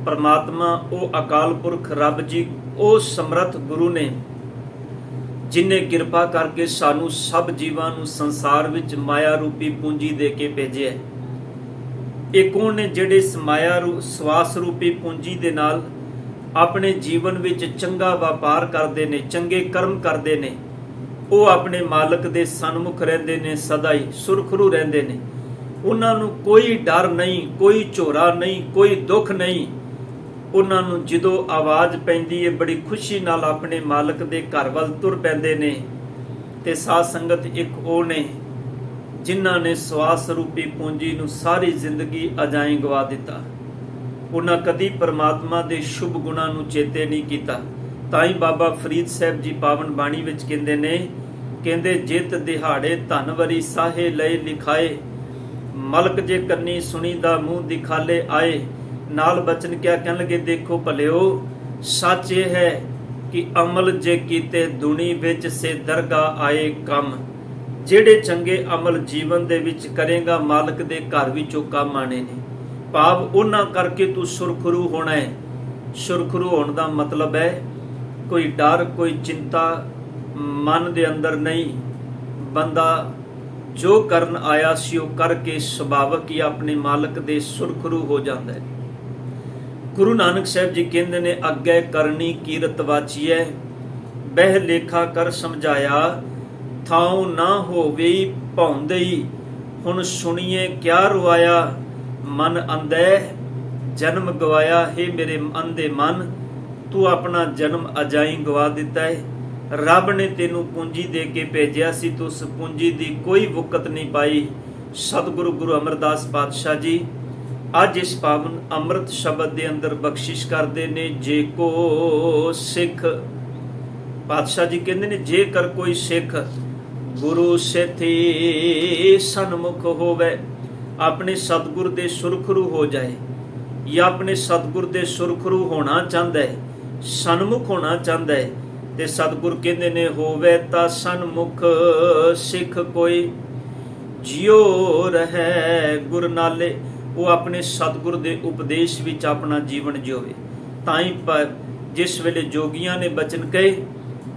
ਪਰਮਾਤਮਾ ਉਹ ਅਕਾਲ ਪੁਰਖ ਰੱਬ ਜੀ, ਉਹ ਸਮਰੱਥ ਗੁਰੂ ਨੇ ਜਿਨੇ ਕਿਰਪਾ ਕਰਕੇ ਸਾਨੂੰ ਸਭ ਜੀਵਾਂ ਨੂੰ ਸੰਸਾਰ ਵਿੱਚ ਮਾਇਆ ਰੂਪੀ ਪੂੰਜੀ ਦੇ ਕੇ ਭੇਜਿਆ। ਇਹ ਕੌਣ ਨੇ ਜਿਹੜੇ ਇਸ ਮਾਇਆ ਸਵਾਸ ਰੂਪੀ ਪੂੰਜੀ ਦੇ ਨਾਲ ਆਪਣੇ ਜੀਵਨ ਵਿੱਚ ਚੰਗਾ ਵਪਾਰ ਕਰਦੇ ਨੇ, ਚੰਗੇ ਕਰਮ ਕਰਦੇ ਨੇ। ਉਹ ਆਪਣੇ ਮਾਲਕ ਦੇ ਸਨਮੁਖ ਰਹਿੰਦੇ ਨੇ, ਸਦਾ ਹੀ ਸੁਰਖਰੂ ਰਹਿੰਦੇ ਨੇ। ਉਹਨਾਂ ਨੂੰ ਕੋਈ ਡਰ ਨਹੀਂ, ਕੋਈ ਝੋਰਾ ਨਹੀਂ, ਕੋਈ ਦੁੱਖ ਨਹੀਂ। ਉਹਨਾਂ ਨੂੰ ਜਦੋਂ ਆਵਾਜ਼ ਪੈਂਦੀ ਹੈ ਬੜੀ ਖੁਸ਼ੀ ਨਾਲ ਆਪਣੇ ਮਾਲਕ ਦੇ ਘਰ ਵੱਲ ਤੁਰ ਪੈਂਦੇ ਨੇ। ਤੇ ਸਾਧ ਸੰਗਤ ਇੱਕ ਉਹ ਨੇ ਜਿਨ੍ਹਾਂ ਨੇ ਸਵਾਸ ਰੂਪੀ ਪੂੰਜੀ ਨੂੰ ਸਾਰੀ ਜ਼ਿੰਦਗੀ ਅਜਾਈਂ ਗਵਾ ਦਿੱਤਾ। ਉਹਨਾਂ ਕਦੀ ਪਰਮਾਤਮਾ ਦੇ ਸ਼ੁਭ ਗੁਣਾਂ ਨੂੰ ਚੇਤੇ ਨਹੀਂ ਕੀਤਾ। ਤਾਂ ਹੀ ਬਾਬਾ ਫਰੀਦ ਸਾਹਿਬ ਜੀ ਪਾਵਨ ਬਾਣੀ ਵਿੱਚ ਕਹਿੰਦੇ ਨੇ, ਕਹਿੰਦੇ ਜਿਤ ਦਿਹਾੜੇ ਧਨਵਰੀ ਸਾਹੇ ਲਏ ਲਿਖਾਏ, ਮਲਕ ਜੇ ਕੰਨੀ ਸੁਣੀ ਦਾ ਮੂੰਹ ਦਿਖਾਲੇ ਆਏ। ਨਾਲ ਬਚਨ ਕਿਆ ਕਹਿਣ ਲੱਗੇ, ਦੇਖੋ ਭਲਿਓ, ਸੱਚ ਇਹ ਹੈ ਕਿ ਅਮਲ ਜੇ ਕੀਤੇ ਦੁਨੀ ਵਿੱਚ ਸੇ ਦਰਗਾਹ ਆਏ ਕੰਮ। ਜਿਹੜੇ ਚੰਗੇ ਅਮਲ ਜੀਵਨ ਦੇ ਵਿੱਚ ਕਰੇਗਾ ਮਾਲਕ ਦੇ ਘਰ ਵਿੱਚੋਂ ਕੰਮ ਆਣੇ ਨੇ। ਭਾਵ ਉਹਨਾਂ ਕਰਕੇ ਤੂੰ ਸੁਰਖਰੂ ਹੋਣਾ ਹੈ। ਸੁਰਖਰੂ ਹੋਣ ਦਾ ਮਤਲਬ ਹੈ ਕੋਈ ਡਰ, ਕੋਈ ਚਿੰਤਾ ਮਨ ਦੇ ਅੰਦਰ ਨਹੀਂ। ਬੰਦਾ ਜੋ ਕਰਨ ਆਇਆ ਸੀ ਉਹ ਕਰਕੇ ਸੁਭਾਵਕ ਹੀ ਆਪਣੇ ਮਾਲਕ ਦੇ ਸੁਰਖਰੂ ਹੋ ਜਾਂਦਾ ਹੈ। ਗੁਰੂ ਨਾਨਕ ਸਾਹਿਬ ਜੀ ਕਹਿੰਦੇ ਨੇ, ਅੱਗੇ ਕਰਨੀ ਕੀਰਤ ਵਾਚੀਐ, ਬਹਿ ਲੇਖਾ ਕਰ ਸਮਝਾਇਆ, ਥਾਉ ਨਾ ਹੋਵੇ ਭੌਂਦਈ, ਹੁਣ ਸੁਣੀਏ ਕਿਆ ਰਵਾਇਆ, ਮਨ ਅੰਧੈ ਜਨਮ ਗਵਾਇਆ। ਹੇ ਮੇਰੇ ਅੰਧੇ ਮਨ, ਤੂੰ ਆਪਣਾ ਜਨਮ ਅਜਾਈਂ ਗਵਾ ਦਿੱਤਾ ਹੈ। ਰੱਬ ਨੇ ਤੈਨੂੰ ਪੂੰਜੀ ਦੇ ਕੇ ਭੇਜਿਆ ਸੀ, ਤੂੰ ਉਸ ਪੂੰਜੀ ਦੀ ਕੋਈ ਵੁਕਤ ਨਹੀਂ ਪਾਈ। ਸਤਿਗੁਰੂ ਗੁਰੂ ਅਮਰਦਾਸ ਪਾਤਸ਼ਾਹ ਜੀ ਅੱਜ ਇਸ ਪਾਵਨ ਅੰਮ੍ਰਿਤ ਸ਼ਬਦ ਦੇ ਅੰਦਰ ਬਖਸ਼ਿਸ਼ ਕਰਦੇ ਨੇ, ਜੇ ਕੋ ਸਿੱਖ, ਪਾਤਸ਼ਾਹ ਜੀ ਕਹਿੰਦੇ ਨੇ, ਜੇਕਰ ਕੋਈ ਸਿੱਖ ਗੁਰੂ ਸੇਥੀ ਸਨਮੁਖ ਹੋਵੇ, ਆਪਣੇ ਸਤਿਗੁਰ ਦੇ ਸੁਰਖਰੂ ਹੋ ਜਾਏ, ਜਾਂ ਆਪਣੇ ਸਤਿਗੁਰ ਦੇ ਸੁਰਖਰੂ ਹੋਣਾ ਚਾਹੁੰਦਾ ਹੈ, ਸਨਮੁਖ ਹੋਣਾ ਚਾਹੁੰਦਾ ਹੈ, ਤੇ ਸਤਿਗੁਰ ਕਹਿੰਦੇ ਨੇ, ਹੋਵੇ ਤਾਂ ਸਨਮੁਖ ਸਿੱਖ ਕੋਈ, ਜਿਉ ਰਹਿ ਗੁਰ ਨਾਲੇ। ਉਹ ਆਪਣੇ ਸਤਿਗੁਰ ਦੇ ਉਪਦੇਸ਼ ਵਿੱਚ ਆਪਣਾ ਜੀਵਨ ਜਿਉਵੇ। ਤਾਂ ਹੀ ਜਿਸ ਵੇਲੇ ਜੋਗੀਆਂ ਨੇ ਬਚਨ ਕਹੇ,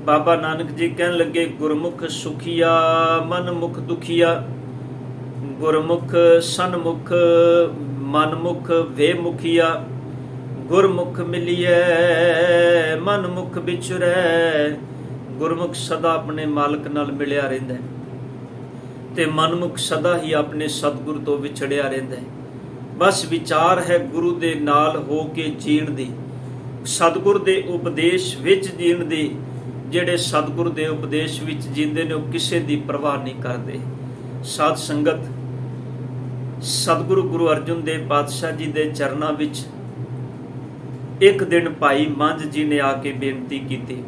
ਬਾਬਾ ਨਾਨਕ ਜੀ ਕਹਿਣ ਲੱਗੇ, ਗੁਰਮੁਖ ਸੁਖੀਆ ਮਨ ਮੁਖ ਦੁਖੀਆ, ਗੁਰਮੁਖ ਸਨਮੁਖ ਮਨਮੁਖ ਵੇ ਮੁਖੀਆ, ਗੁਰਮੁਖ ਮਿਲੀਐ ਮਨਮੁਖ ਵਿਚਰੈ। ਗੁਰਮੁਖ ਸਦਾ ਆਪਣੇ ਮਾਲਕ ਨਾਲ ਮਿਲਿਆ ਰਹਿੰਦਾ ਹੈ ਤੇ ਮਨਮੁਖ ਸਦਾ ਹੀ ਆਪਣੇ ਸਤਿਗੁਰ ਤੋਂ ਵਿਛੜਿਆ ਰਹਿੰਦਾ ਹੈ। ਬਸ ਵਿਚਾਰ ਹੈ ਗੁਰੂ ਦੇ ਨਾਲ ਹੋ ਕੇ ਜੀਣ ਦੀ, ਸਤਿਗੁਰ ਦੇ ਉਪਦੇਸ਼ ਵਿੱਚ ਜੀਣ ਦੀ। ਜਿਹੜੇ ਸਤਿਗੁਰ ਦੇ ਉਪਦੇਸ਼ ਵਿੱਚ ਜੀਂਦੇ ਨੇ ਉਹ ਕਿਸੇ ਦੀ ਪਰਵਾਹ ਨਹੀਂ ਕਰਦੇ। ਸਾਧ ਸੰਗਤ, ਸਤਿਗੁਰੂ ਗੁਰੂ ਅਰਜਨ ਦੇਵ ਪਾਤਸ਼ਾਹ ਜੀ ਦੇ ਚਰਨਾਂ ਵਿੱਚ ਇੱਕ ਦਿਨ ਭਾਈ ਮੰਝ ਜੀ ਨੇ ਆ ਕੇ ਬੇਨਤੀ ਕੀਤੀ।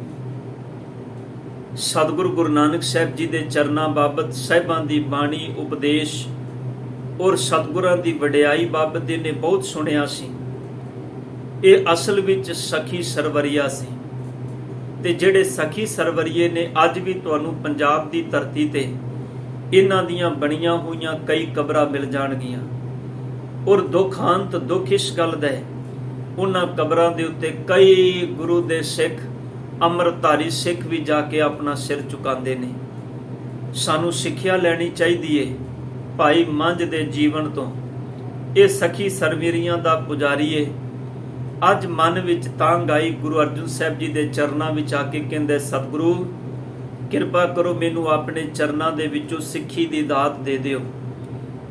ਸਤਿਗੁਰੂ ਗੁਰੂ ਨਾਨਕ ਸਾਹਿਬ ਜੀ ਦੇ ਚਰਨਾਂ ਬਾਬਤ ਸਾਹਿਬਾਂ ਦੀ ਬਾਣੀ, ਉਪਦੇਸ਼ ਔਰ ਸਤਿਗੁਰਾਂ ਦੀ ਵਡਿਆਈ ਬਾਬਤ ਨੇ ਬਹੁਤ ਸੁਣਿਆ ਸੀ। ਇਹ ਅਸਲ ਵਿੱਚ ਸਖੀ ਸਰਵਰੀਆ ਸੀ, ਤੇ ਜਿਹੜੇ ਸਖੀ ਸਰਵਰੀਏ ਨੇ ਅੱਜ ਵੀ ਤੁਹਾਨੂੰ ਪੰਜਾਬ ਦੀ ਧਰਤੀ ਤੇ ਇਹਨਾਂ ਦੀਆਂ ਬਣੀਆਂ ਹੋਈਆਂ ਕਈ ਕਬਰਾਂ ਮਿਲ ਜਾਣਗੀਆਂ। ਔਰ ਦੁਖਾਂਤ ਦੁੱਖ ਇਸ ਗੱਲ ਦਾ ਹੈ, ਉਹਨਾਂ ਕਬਰਾਂ ਦੇ ਉੱਤੇ ਕਈ ਗੁਰੂ ਦੇ ਸਿੱਖ, ਅੰਮ੍ਰਿਤਧਾਰੀ ਸਿੱਖ ਵੀ ਜਾ ਕੇ ਆਪਣਾ ਸਿਰ ਝੁਕਾਉਂਦੇ ਨੇ। ਸਾਨੂੰ ਸਿੱਖਿਆ ਲੈਣੀ ਚਾਹੀਦੀ ਏ ਭਾਈ ਮੰਝ ਦੇ ਜੀਵਨ ਤੋਂ। ਇਹ ਸਖੀ ਸਰਵਰੀਆਂ ਦਾ ਪੁਜਾਰੀ ਏ। ਅੱਜ ਮਨ ਵਿੱਚ ਤਾਂਘ ਆਈ, ਗੁਰੂ ਅਰਜਨ ਸਾਹਿਬ ਜੀ ਦੇ ਚਰਨਾਂ ਵਿੱਚ ਆ ਕੇ ਕਹਿੰਦੇ, ਸਤਿਗੁਰੂ ਕਿਰਪਾ ਕਰੋ, ਮੈਨੂੰ ਆਪਣੇ ਚਰਨਾਂ ਦੇ ਵਿੱਚੋਂ ਸਿੱਖੀ ਦੀ ਦਾਤ ਦੇ ਦਿਓ।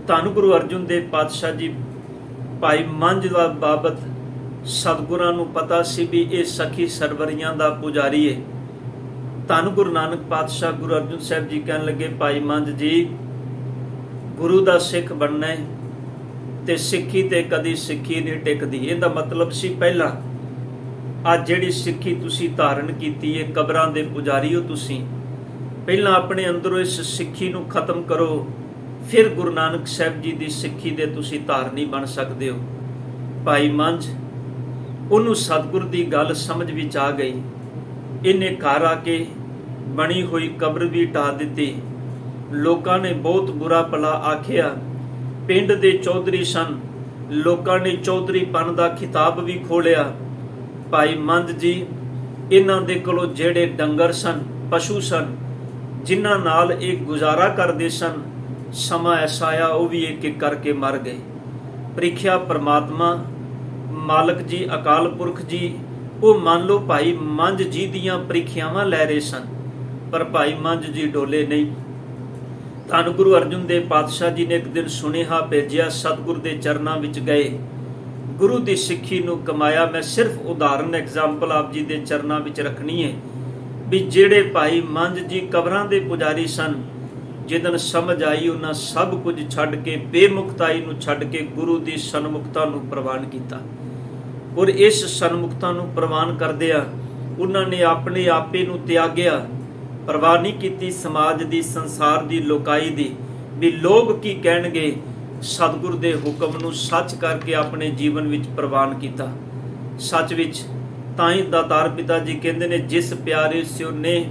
ਧੰਨ ਗੁਰੂ ਅਰਜਨ ਦੇਵ ਪਾਤਸ਼ਾਹ ਜੀ ਭਾਈ ਮੰਝ ਦਾ ਬਾਬਤ ਸਤਿਗੁਰਾਂ ਨੂੰ ਪਤਾ ਸੀ ਵੀ ਇਹ ਸਖੀ ਸਰਵਰੀਆਂ ਦਾ ਪੁਜਾਰੀ ਹੈ। ਧੰਨ ਗੁਰੂ ਨਾਨਕ ਪਾਤਸ਼ਾਹ ਗੁਰੂ ਅਰਜਨ ਸਾਹਿਬ ਜੀ ਕਹਿਣ ਲੱਗੇ, ਭਾਈ ਮੰਝ ਜੀ ਗੁਰੂ ਦਾ ਸਿੱਖ ਬਣਨਾ ਹੈ ਤੇ ਸਿੱਖੀ ਤੇ ਕਦੀ ਸਿੱਖੀ ਨਹੀਂ ਟਿਕਦੀ। ਇਹਦਾ ਮਤਲਬ ਸੀ ਪਹਿਲਾਂ ਅੱਜ ਜਿਹੜੀ ਸਿੱਖੀ ਤੁਸੀਂ ਧਾਰਨ ਕੀਤੀ ਹੈ, ਕਬਰਾਂ ਦੇ ਪੁਜਾਰੀ ਹੋ ਤੁਸੀਂ, ਪਹਿਲਾਂ ਆਪਣੇ ਅੰਦਰੋਂ ਇਸ ਸਿੱਖੀ ਨੂੰ ਖਤਮ ਕਰੋ, ਫਿਰ ਗੁਰੂ ਨਾਨਕ ਸਾਹਿਬ ਜੀ ਦੀ ਸਿੱਖੀ ਦੇ ਤੁਸੀਂ ਧਾਰਨੀ ਬਣ ਸਕਦੇ ਹੋ। ਭਾਈ ਮੰਝ, ਉਹਨੂੰ ਸਤਿਗੁਰ ਦੀ ਗੱਲ ਸਮਝ ਵਿੱਚ ਆ ਗਈ। ਇਹਨੇ ਘਰ ਆ ਕੇ ਬਣੀ ਹੋਈ ਕਬਰ ਵੀ ਢਾ ਦਿੱਤੀ। ਲੋਕਾਂ ਨੇ ਬਹੁਤ ਬੁਰਾ ਭਲਾ ਆਖਿਆ। ਪਿੰਡ ਦੇ ਚੌਧਰੀ ਸਨ, ਲੋਕਾਂ ਨੇ ਚੌਧਰੀਪਨ ਦਾ ਖਿਤਾਬ ਵੀ ਖੋਲਿਆ। ਭਾਈ ਮੰਝ ਜੀ, ਇਹਨਾਂ ਦੇ ਕੋਲੋਂ ਜਿਹੜੇ ਡੰਗਰ ਸਨ, ਪਸ਼ੂ ਸਨ, ਜਿਨ੍ਹਾਂ ਨਾਲ ਇਹ ਗੁਜ਼ਾਰਾ ਕਰਦੇ ਸਨ, ਸਮਾਂ ਐਸਾ ਆਇਆ ਉਹ ਵੀ ਇੱਕ ਇੱਕ ਕਰਕੇ ਮਰ ਗਏ। ਪ੍ਰੀਖਿਆ ਪਰਮਾਤਮਾ ਮਾਲਕ ਜੀ, ਅਕਾਲ ਪੁਰਖ ਜੀ, ਉਹ ਮੰਨ ਲਓ ਭਾਈ ਮੰਝ ਜੀ ਦੀਆਂ ਪ੍ਰੀਖਿਆਵਾਂ ਲੈ ਰਹੇ ਸਨ, ਪਰ ਭਾਈ ਮੰਝ ਜੀ ਡੋਲੇ ਨਹੀਂ। ਧੰਨ ਗੁਰੂ ਅਰਜਨ ਦੇਵ ਪਾਤਸ਼ਾਹ ਜੀ ਨੇ ਇੱਕ ਦਿਨ ਸੁਨੇਹਾ ਭੇਜਿਆ, ਸਤਿਗੁਰ ਦੇ ਚਰਨਾਂ ਵਿੱਚ ਗਏ, ਗੁਰੂ ਦੀ ਸਿੱਖੀ ਨੂੰ ਕਮਾਇਆ। ਮੈਂ ਸਿਰਫ ਉਦਾਹਰਨ ਐਗਜ਼ਾਮਪਲ ਆਪ ਜੀ ਦੇ ਚਰਨਾਂ ਵਿੱਚ ਰੱਖਣੀ ਹੈ ਵੀ ਜਿਹੜੇ ਭਾਈ ਮੰਝ ਜੀ ਕਬਰਾਂ ਦੇ ਪੁਜਾਰੀ ਸਨ, ਜਿੱਦਣ ਸਮਝ ਆਈ ਉਹਨਾਂ ਸਭ ਕੁਝ ਛੱਡ ਕੇ, ਬੇਮੁਖਤਾਈ ਨੂੰ ਛੱਡ ਕੇ ਗੁਰੂ ਦੀ ਸਨਮੁਖਤਾ ਨੂੰ ਪ੍ਰਵਾਨ ਕੀਤਾ। ਔਰ ਇਸ ਸਨਮੁਖਤਾ ਨੂੰ ਪ੍ਰਵਾਨ ਕਰਦਿਆਂ ਉਹਨਾਂ ਨੇ ਆਪਣੇ ਆਪੇ ਨੂੰ ਤਿਆਗਿਆ। ਪਰਵਾਹ ਨਹੀਂ ਕੀਤੀ ਸਮਾਜ ਦੀ, ਸੰਸਾਰ ਦੀ, ਲੋਕਾਈ ਦੀ, ਵੀ ਲੋਕ ਕੀ ਕਹਿਣਗੇ। ਸਤਿਗੁਰ ਦੇ ਹੁਕਮ ਨੂੰ ਸੱਚ ਕਰਕੇ ਆਪਣੇ ਜੀਵਨ ਵਿੱਚ ਪ੍ਰਵਾਨ ਕੀਤਾ। ਸੱਚ ਵਿੱਚ ਤਾਂ ਹੀ ਦਾਤਾਰ ਪਿਤਾ ਜੀ ਕਹਿੰਦੇ ਨੇ, ਜਿਸ ਪਿਆਰੇ ਸਿਉ ਨੇ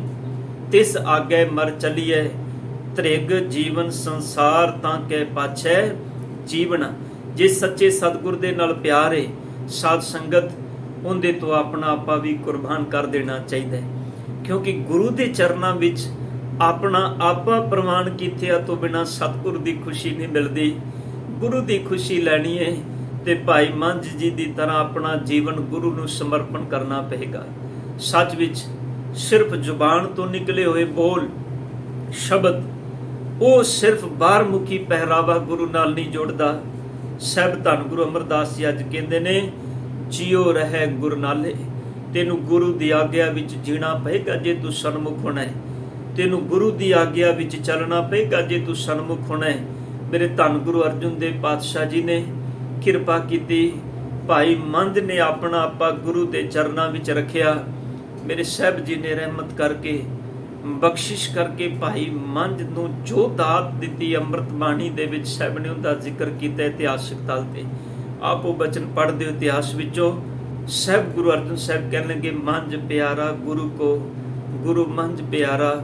ਤਿਸ ਆਗੇ ਮਰ ਚਲੀਐ, ਤ੍ਰਿਗ ਜੀਵਨ ਸੰਸਾਰ ਤਾਂ ਕਹਿ ਪਾਛੈ ਜੀਵਨ। ਜੇ ਸੱਚੇ ਸਤਿਗੁਰ ਦੇ ਨਾਲ ਪਿਆਰ ਹੈ, ਸਾਧ ਸੰਗਤ, ਉਹਦੇ ਤੋਂ ਆਪਣਾ ਆਪਾ ਵੀ ਕੁਰਬਾਨ ਕਰ ਦੇਣਾ ਚਾਹੀਦਾ ਹੈ। ਕਿਉਂਕਿ ਗੁਰੂ ਦੇ ਚਰਨਾਂ ਵਿੱਚ ਆਪਣਾ ਆਪਾ ਪ੍ਰਵਾਨ ਕੀਤਿਆਂ ਤੋਂ ਬਿਨਾਂ ਸਤਿਗੁਰ ਦੀ ਖੁਸ਼ੀ ਨਹੀਂ ਮਿਲਦੀ। ਗੁਰੂ ਦੀ ਖੁਸ਼ੀ ਲੈਣੀ ਹੈ ਤੇ ਭਾਈ ਮੰਝ ਜੀ ਦੀ ਤਰ੍ਹਾਂ ਆਪਣਾ ਜੀਵਨ ਗੁਰੂ ਨੂੰ ਸਮਰਪਣ ਕਰਨਾ ਪਏਗਾ। ਸੱਚ ਵਿੱਚ ਸਿਰਫ ਜ਼ੁਬਾਨ ਤੋਂ ਨਿਕਲੇ ਹੋਏ ਬੋਲ, ਸ਼ਬਦ, ਉਹ ਸਿਰਫ ਬਾਹਰਮੁਖੀ ਪਹਿਰਾਵਾ ਗੁਰੂ ਨਾਲ ਨਹੀਂ ਜੋੜਦਾ। ਸਹਿਬ ਧੰਨ ਗੁਰੂ ਅਮਰਦਾਸ ਜੀ ਅੱਜ ਕਹਿੰਦੇ ਨੇ, ਜਿਉ ਰਹਿ ਗੁਰ ਨਾਲੇ। ਤੈਨੂੰ ਗੁਰੂ ਦੀ ਆਗਿਆ ਵਿੱਚ ਜੀਣਾ ਪਏਗਾ ਜੇ ਤੂੰ ਸਨਮੁਖ ਹੋਣਾ ਹੈ। ਤੈਨੂੰ ਗੁਰੂ ਦੀ ਆਗਿਆ ਵਿੱਚ ਚੱਲਣਾ ਪਏਗਾ ਜੇ ਤੂੰ ਸਨਮੁਖ ਹੋਣਾ ਹੈ। ਮੇਰੇ ਧੰਨ ਗੁਰੂ ਅਰਜਨ ਦੇਵ ਪਾਤਸ਼ਾਹ ਜੀ ਨੇ ਕਿਰਪਾ ਕੀਤੀ। ਭਾਈ ਮੰਝ ਨੇ ਆਪਣਾ ਆਪਾ ਗੁਰੂ ਦੇ ਚਰਨਾਂ ਵਿੱਚ ਰੱਖਿਆ। ਮੇਰੇ ਸਾਹਿਬ ਜੀ ਨੇ ਰਹਿਮਤ ਕਰਕੇ, ਬਖਸ਼ਿਸ਼ ਕਰਕੇ ਭਾਈ ਮੰਝ ਨੂੰ ਜੋ ਦਾਤ ਦਿੱਤੀ, ਅੰਮ੍ਰਿਤ ਬਾਣੀ ਦੇ ਵਿੱਚ ਸਾਹਿਬ ਨੇ ਉਹਦਾ ਜ਼ਿਕਰ ਕੀਤਾ ਇਤਿਹਾਸਕ ਤਲ ਤੇ। ਆਪ ਉਹ ਬਚਨ ਪੜ੍ਹਦੇ ਹੋ ਇਤਿਹਾਸ ਵਿੱਚੋਂ। ਸਾਹਿਬ ਗੁਰੂ ਅਰਜਨ ਸਾਹਿਬ ਕਹਿਣ ਲੱਗੇ, ਮੰਝ ਪਿਆਰਾ ਗੁਰੂ ਕੋ, ਗੁਰੂ ਮੰਝ ਪਿਆਰਾ,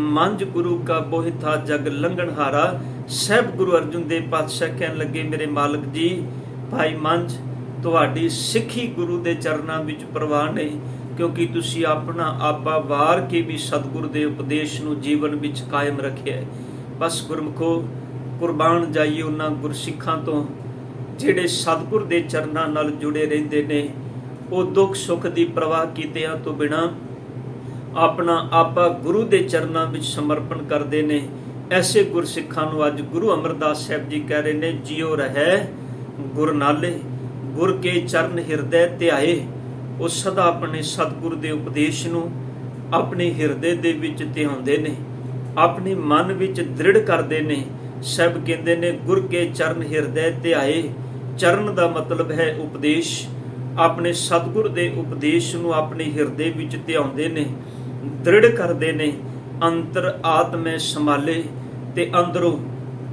ਮੰਝ ਗੁਰੂ ਕਾ ਬੋਹਿਥਾ ਜਗ ਲੰਘਣਹਾਰਾ। ਸਾਹਿਬ ਗੁਰੂ ਅਰਜਨ ਦੇਵ ਪਾਤਸ਼ਾਹ ਕਹਿਣ ਲੱਗੇ, ਮੇਰੇ ਮਾਲਕ ਜੀ, ਭਾਈ ਮੰਝ ਤੁਹਾਡੀ ਸਿੱਖੀ ਗੁਰੂ ਦੇ ਚਰਨਾਂ ਵਿੱਚ ਪ੍ਰਵਾਨ ਹੈ, ਕਿਉਂਕਿ ਤੁਸੀਂ ਆਪਣਾ ਆਪਾ ਵਾਰ ਕੇ ਵੀ ਸਤਿਗੁਰ ਦੇ ਉਪਦੇਸ਼ ਨੂੰ ਜੀਵਨ ਵਿੱਚ ਕਾਇਮ ਰੱਖਿਆ ਹੈ। ਬਸ ਗੁਰਮੁਖੋ, ਕੁਰਬਾਨ ਜਾਈਏ ਉਹਨਾਂ ਗੁਰਸਿੱਖਾਂ ਤੋਂ ਜਿਹੜੇ ਸਤਿਗੁਰ ਦੇ ਚਰਨਾਂ ਨਾਲ ਜੁੜੇ ਰਹਿੰਦੇ ਨੇ। ਉਹ ਦੁੱਖ ਸੁੱਖ ਦੀ ਪਰਵਾਹ ਕੀਤਿਆਂ ਤੋਂ ਬਿਨਾਂ ਆਪਣਾ ਆਪਾ ਗੁਰੂ ਦੇ ਚਰਨਾਂ ਵਿੱਚ ਸਮਰਪਣ ਕਰਦੇ ਨੇ। ਐਸੇ ਗੁਰਸਿੱਖਾਂ ਨੂੰ ਅੱਜ ਗੁਰੂ ਅਮਰਦਾਸ ਸਾਹਿਬ ਜੀ ਕਹਿ ਰਹੇ ਨੇ, ਜਿਉ ਰਹਿ ਗੁਰ ਨਾਲੇ, ਗੁਰ ਕੇ ਚਰਨ ਹਿਰਦੈ ਧਿਆਏ। ਉਹ ਸਦਾ ਆਪਣੇ ਸਤਿਗੁਰ ਦੇ ਉਪਦੇਸ਼ ਨੂੰ ਆਪਣੇ ਹਿਰਦੇ ਦੇ ਵਿੱਚ ਧਿਆਉਂਦੇ ਨੇ, ਆਪਣੇ ਮਨ ਵਿੱਚ ਦ੍ਰਿੜ ਕਰਦੇ ਨੇ। ਸਭ ਕਹਿੰਦੇ ਨੇ, ਗੁਰ ਕੇ ਚਰਨ ਹਿਰਦੈ ਧਿਆਏ। ਚਰਨ ਦਾ ਮਤਲਬ ਹੈ ਉਪਦੇਸ਼। ਆਪਣੇ ਸਤਿਗੁਰ ਦੇ ਉਪਦੇਸ਼ ਨੂੰ ਆਪਣੇ ਹਿਰਦੇ ਵਿੱਚ ਧਿਆਉਂਦੇ ਨੇ, ਦ੍ਰਿੜ ਕਰਦੇ ਨੇ। ਅੰਤਰ ਆਤਮੈ ਸੰਭਾਲੇ, ਤੇ ਅੰਦਰੋਂ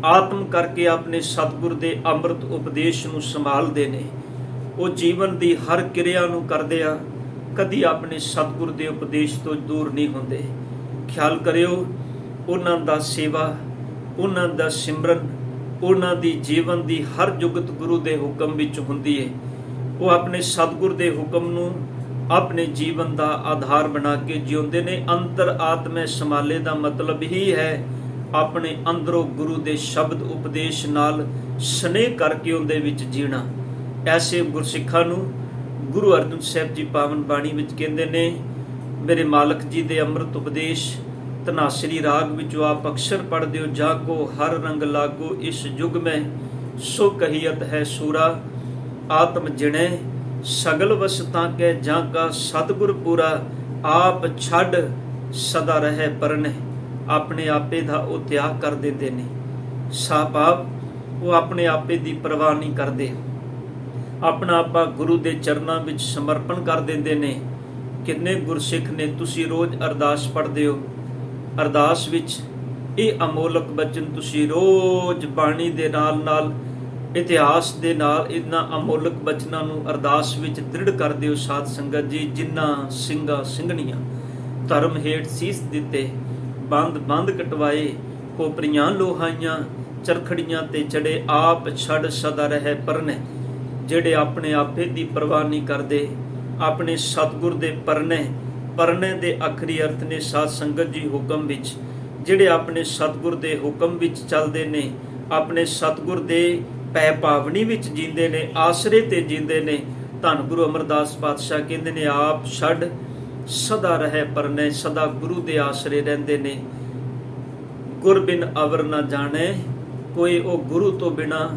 ਆਤਮ ਕਰਕੇ ਆਪਣੇ ਸਤਿਗੁਰ ਦੇ ਅੰਮ੍ਰਿਤ ਉਪਦੇਸ਼ ਨੂੰ ਸੰਭਾਲਦੇ ਨੇ। ਉਹ ਜੀਵਨ ਦੀ ਹਰ ਕਿਰਿਆ ਨੂੰ ਕਰਦੇ ਆ, ਕਦੀ ਆਪਣੇ ਸਤਿਗੁਰ ਦੇ ਉਪਦੇਸ਼ ਤੋਂ ਦੂਰ ਨਹੀਂ ਹੁੰਦੇ। ਖਿਆਲ ਕਰਿਓ, ਉਹਨਾਂ ਦਾ ਸੇਵਾ, ਉਹਨਾਂ ਦਾ ਸਿਮਰਨ, ਉਹਨਾਂ ਦੀ ਜੀਵਨ ਦੀ ਹਰ ਜੁਗਤ ਗੁਰੂ ਦੇ ਹੁਕਮ ਵਿੱਚ ਹੁੰਦੀ ਹੈ। ਉਹ ਆਪਣੇ ਸਤਿਗੁਰ ਦੇ ਹੁਕਮ ਨੂੰ ਆਪਣੇ ਜੀਵਨ ਦਾ ਆਧਾਰ ਬਣਾ ਕੇ ਜਿਉਂਦੇ ਨੇ। ਅੰਤਰ ਆਤਮੈ ਸੰਭਾਲੇ ਦਾ ਮਤਲਬ ਹੀ ਹੈ ਆਪਣੇ ਅੰਦਰੋਂ ਗੁਰੂ ਦੇ ਸ਼ਬਦ ਉਪਦੇਸ਼ ਨਾਲ ਸਨੇਹ ਕਰਕੇ ਉਹਦੇ ਵਿੱਚ ਜੀਣਾ। ਐਸੇ ਗੁਰਸਿੱਖਾਂ ਨੂੰ ਗੁਰੂ ਅਰਜਨ ਸਾਹਿਬ ਜੀ ਪਾਵਨ ਬਾਣੀ ਵਿੱਚ ਕਹਿੰਦੇ ਨੇ, ਮੇਰੇ ਮਾਲਕ ਜੀ ਦੇ ਅੰਮ੍ਰਿਤ ਉਪਦੇਸ਼ ਧਨਾਸਰੀ ਰਾਗ ਵਿੱਚੋਂ ਆਪ ਅਕਸ਼ਰ ਪੜ੍ਹਦੇ ਹੋ। ਜਾ ਕੋ ਹਰ ਰੰਗ ਲਾਗੋ ਇਸ ਯੁਗ ਮੈਂ, ਸੋ ਕਹੀਅਤ ਹੈ ਸੂਰਾ। ਆਤਮ ਜਿਣੇ ਸਗਲ ਵਸਤਾਂ ਕੇ, ਜਾਂ ਕਾ ਸਤਿਗੁਰ ਪੂਰਾ। ਆਪ ਛੱਡ ਸਦਾ ਰਹੇ ਪਰਨੇ, ਆਪਣੇ ਆਪੇ ਦਾ ਉਹ ਤਿਆਗ ਕਰ ਦਿੰਦੇ ਨੇ। ਸਾਪਾਪ ਉਹ ਆਪਣੇ ਆਪੇ ਦੀ ਪਰਵਾਹ ਨਹੀਂ ਕਰਦੇ, ਆਪਣਾ ਆਪਾ ਗੁਰੂ ਦੇ ਚਰਨਾਂ ਵਿੱਚ ਸਮਰਪਣ ਕਰ ਦਿੰਦੇ ਨੇ। ਕਿੰਨੇ ਗੁਰਸਿੱਖ ਨੇ, ਤੁਸੀਂ ਰੋਜ਼ ਅਰਦਾਸ ਪੜ੍ਹਦੇ ਹੋ, ਅਰਦਾਸ ਵਿੱਚ ਇਹ ਅਮੋਲਕ ਬਚਨ ਤੁਸੀਂ ਰੋਜ਼ ਬਾਣੀ ਦੇ ਨਾਲ ਇਤਿਹਾਸ ਦੇ ਨਾਲ ਇਹਨਾਂ ਅਮੋਲਕ ਬਚਨਾਂ ਨੂੰ ਅਰਦਾਸ ਵਿੱਚ ਦ੍ਰਿੜ ਕਰਦੇ ਹੋ। ਸਾਧ ਸੰਗਤ ਜੀ, ਜਿਨ੍ਹਾਂ ਸਿੰਘਾਂ ਸਿੰਘਣੀਆਂ ਧਰਮ ਹੇਠ ਸੀਸ ਦਿੱਤੇ, ਬੰਦ ਕਟਵਾਏ, ਖੋਪਰੀਆਂ ਲੋਹਾਈਆਂ, ਚਰਖੜੀਆਂ ਤੇ ਚੜੇ, ਆਪ ਛੱਡ ਸਦਾ ਰਹਿ ਪਰਨੇ, ਜਿਹੜੇ ਆਪਣੇ ਆਪੇ ਦੀ ਪਰਵਾਹ ਨਹੀਂ ਕਰਦੇ, ਆਪਣੇ ਸਤਿਗੁਰ ਦੇ ਪਰਨੇ ਦੇ ਆਖਰੀ ਅਰਥ ਨੇ ਸਾਧ ਸੰਗਤ ਜੀ ਹੁਕਮ ਵਿੱਚ, ਜਿਹੜੇ ਆਪਣੇ ਸਤਿਗੁਰ ਦੇ ਹੁਕਮ ਵਿੱਚ ਚੱਲਦੇ ਨੇ, ਆਪਣੇ ਸਤਿਗੁਰ ਦੇ ਪੈ ਭਾਵਨੀ ਵਿੱਚ ਜੀਂਦੇ ਨੇ, ਆਸਰੇ ਤੇ ਜੀਂਦੇ ਨੇ। ਧੰਨ ਗੁਰੂ ਅਮਰਦਾਸ ਪਾਤਸ਼ਾਹ ਕਹਿੰਦੇ ਨੇ, ਆਪ ਛੱਡ ਸਦਾ ਰਹਿ ਪਰਨੇ, ਸਦਾ ਗੁਰੂ ਦੇ ਆਸਰੇ ਰਹਿੰਦੇ ਨੇ। ਗੁਰ ਬਿਨ ਅਵਰ ਨਾ ਜਾਣੇ ਕੋਈ, ਉਹ ਗੁਰੂ ਤੋਂ ਬਿਨਾ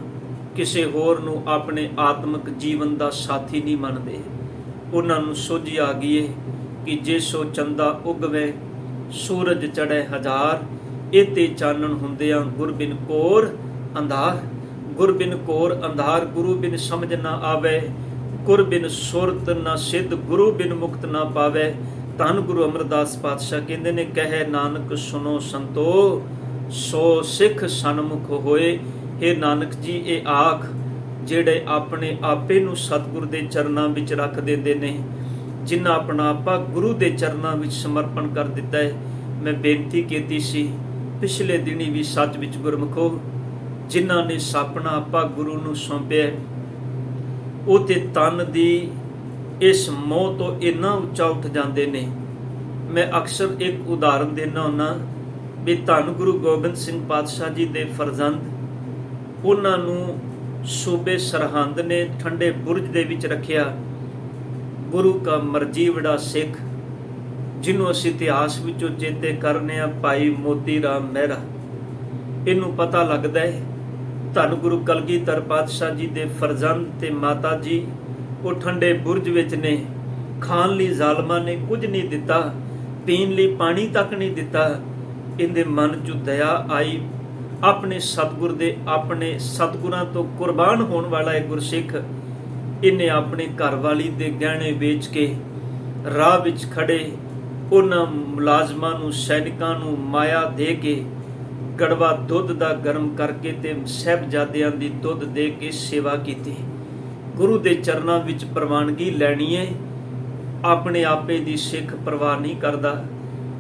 ਕਿਸੇ ਹੋਰ ਨੂੰ ਆਪਣੇ ਆਤਮਿਕ ਜੀਵਨ ਦਾ ਸਾਥੀ ਨਹੀਂ ਮੰਨਦੇ। ਉਹਨਾਂ ਨੂੰ ਸੋਝੀ ਆ ਗਈ ਏ ਕਿ ਜੇ ਸੋ ਚੰਦਾ ਉਗਵੇ ਸੂਰਜ ਚੜ੍ਹੇ ਹਜ਼ਾਰ, ਇਹ ਤੇ ਚਾਨਣ ਹੁੰਦਿਆਂ ਗੁਰ ਬਿਨ ਕੋਰ ਅੰਧਾਰ। ਗੁਰ ਬਿਨ ਕੋਰ ਅੰਧਾਰ, ਗੁਰੂ ਬਿਨ ਸਮਝ ਨਾ ਆਵੇ, ਗੁਰ ਬਿਨ ਸੁਰਤ ਨਾ ਸਿੱਧ, ਗੁਰੂ ਬਿਨ ਮੁਕਤ ਨਾ ਪਾਵੇ। ਧੰਨ ਗੁਰੂ ਅਮਰਦਾਸ ਪਾਤਸ਼ਾਹ ਕਹਿੰਦੇ ਨੇ, ਕਹੇ ਨਾਨਕ ਸੁਨੋ ਸੰਤੋ, ਸੋ ਸਿੱਖ ਸਨਮੁਖ ਹੋਏ। हे ਨਾਨਕ ਜੀ, ਇਹ ਆਖ ਜਿਹੜੇ ਆਪਣੇ ਆਪੇ ਨੂੰ ਸਤਿਗੁਰ ਦੇ ਚਰਨਾਂ ਵਿੱਚ ਰੱਖ ਦਿੰਦੇ ਨੇ, ਜਿਨ੍ਹਾਂ ਆਪਣਾ ਆਪਾ ਗੁਰੂ ਦੇ ਚਰਨਾਂ ਵਿੱਚ ਸਮਰਪਣ ਕਰ ਦਿੱਤਾ ਹੈ। ਮੈਂ ਬੇਨਤੀ ਕੀਤੀ ਸੀ ਪਿਛਲੇ ਦਿਨੀ ਵੀ, ਸੱਚ ਵਿੱਚ ਗੁਰਮੁਖੋ, ਜਿਨ੍ਹਾਂ ਨੇ ਆਪਣਾ ਆਪਾ ਗੁਰੂ ਨੂੰ ਸੌਂਪਿਆ, ਉਹ ਤੇ ਤਨ ਦੀ ਇਸ ਮੋਹ ਤੋਂ ਇੰਨਾ ਉੱਚਾ ਉੱਠ ਜਾਂਦੇ ਨੇ। ਮੈਂ ਅਕਸਰ ਇੱਕ ਉਦਾਹਰਨ ਦੇਣਾ ਹੁੰਦਾ ਵੀ ਧੰਨ ਗੁਰੂ ਗੋਬਿੰਦ ਸਿੰਘ ਪਾਤਸ਼ਾਹ ਜੀ ਦੇ ਫਰਜ਼ੰਦ, ਉਹਨਾਂ ਨੂੰ ਸੂਬੇ ਸਰਹੰਦ ਨੇ ਠੰਡੇ ਬੁਰਜ ਦੇ ਵਿੱਚ ਰੱਖਿਆ। ਗੁਰੂ ਕਾ ਮਰਜੀ ਵੜਾ ਸਿੱਖ, ਜਿਹਨੂੰ ਅਸੀਂ ਇਤਿਹਾਸ ਵਿੱਚੋਂ ਚੇਤੇ ਕਰਨੇ ਆ, ਭਾਈ ਮੋਤੀ ਰਾਮ ਮਹਿਰਾ। ਇਹਨੂੰ ਪਤਾ ਲੱਗਦਾ ਹੈ ਧੰਨ ਗੁਰੂ ਕਲਗੀਧਰ ਪਾਤਸ਼ਾਹ ਜੀ ਦੇ ਫਰਜ਼ੰਦ ਤੇ ਮਾਤਾ ਜੀ ਉਹ ਠੰਡੇ ਬੁਰਜ ਵਿੱਚ ਨੇ। ਖਾਣ ਲਈ ਜ਼ਾਲਮਾਂ ਨੇ ਕੁਝ ਨਹੀਂ ਦਿੱਤਾ, ਪੀਣ ਲਈ ਪਾਣੀ ਤੱਕ ਨਹੀਂ ਦਿੱਤਾ। ਇਹਦੇ ਮਨ 'ਚ ਦਇਆ ਆਈ। ਆਪਣੇ ਸਤਿਗੁਰ ਦੇ, ਆਪਣੇ ਸਤਿਗੁਰਾਂ ਤੋਂ ਕੁਰਬਾਨ ਹੋਣ ਵਾਲਾ ਇਹ ਗੁਰਸਿੱਖ, ਇਹਨੇ ਆਪਣੀ ਘਰਵਾਲੀ ਦੇ ਗਹਿਣੇ ਵੇਚ ਕੇ ਰਾਹ ਵਿੱਚ ਖੜੇ ਉਹਨਾਂ ਮੁਲਾਜ਼ਮਾਂ ਨੂੰ, ਸੈਨਿਕਾਂ ਨੂੰ ਮਾਇਆ ਦੇ ਕੇ, ਗੜਵਾ ਦੁੱਧ ਦਾ ਗਰਮ ਕਰਕੇ ਤੇ ਸਾਹਿਬਜ਼ਾਦਿਆਂ ਦੀ ਦੁੱਧ ਦੇ ਕੇ ਸੇਵਾ ਕੀਤੀ। ਗੁਰੂ ਦੇ ਚਰਨਾਂ ਵਿੱਚ ਪ੍ਰਵਾਨਗੀ ਲੈਣੀ ਹੈ। ਆਪਣੇ ਆਪੇ ਦੀ ਸਿੱਖ ਪਰਵਾਹ ਨਹੀਂ ਕਰਦਾ।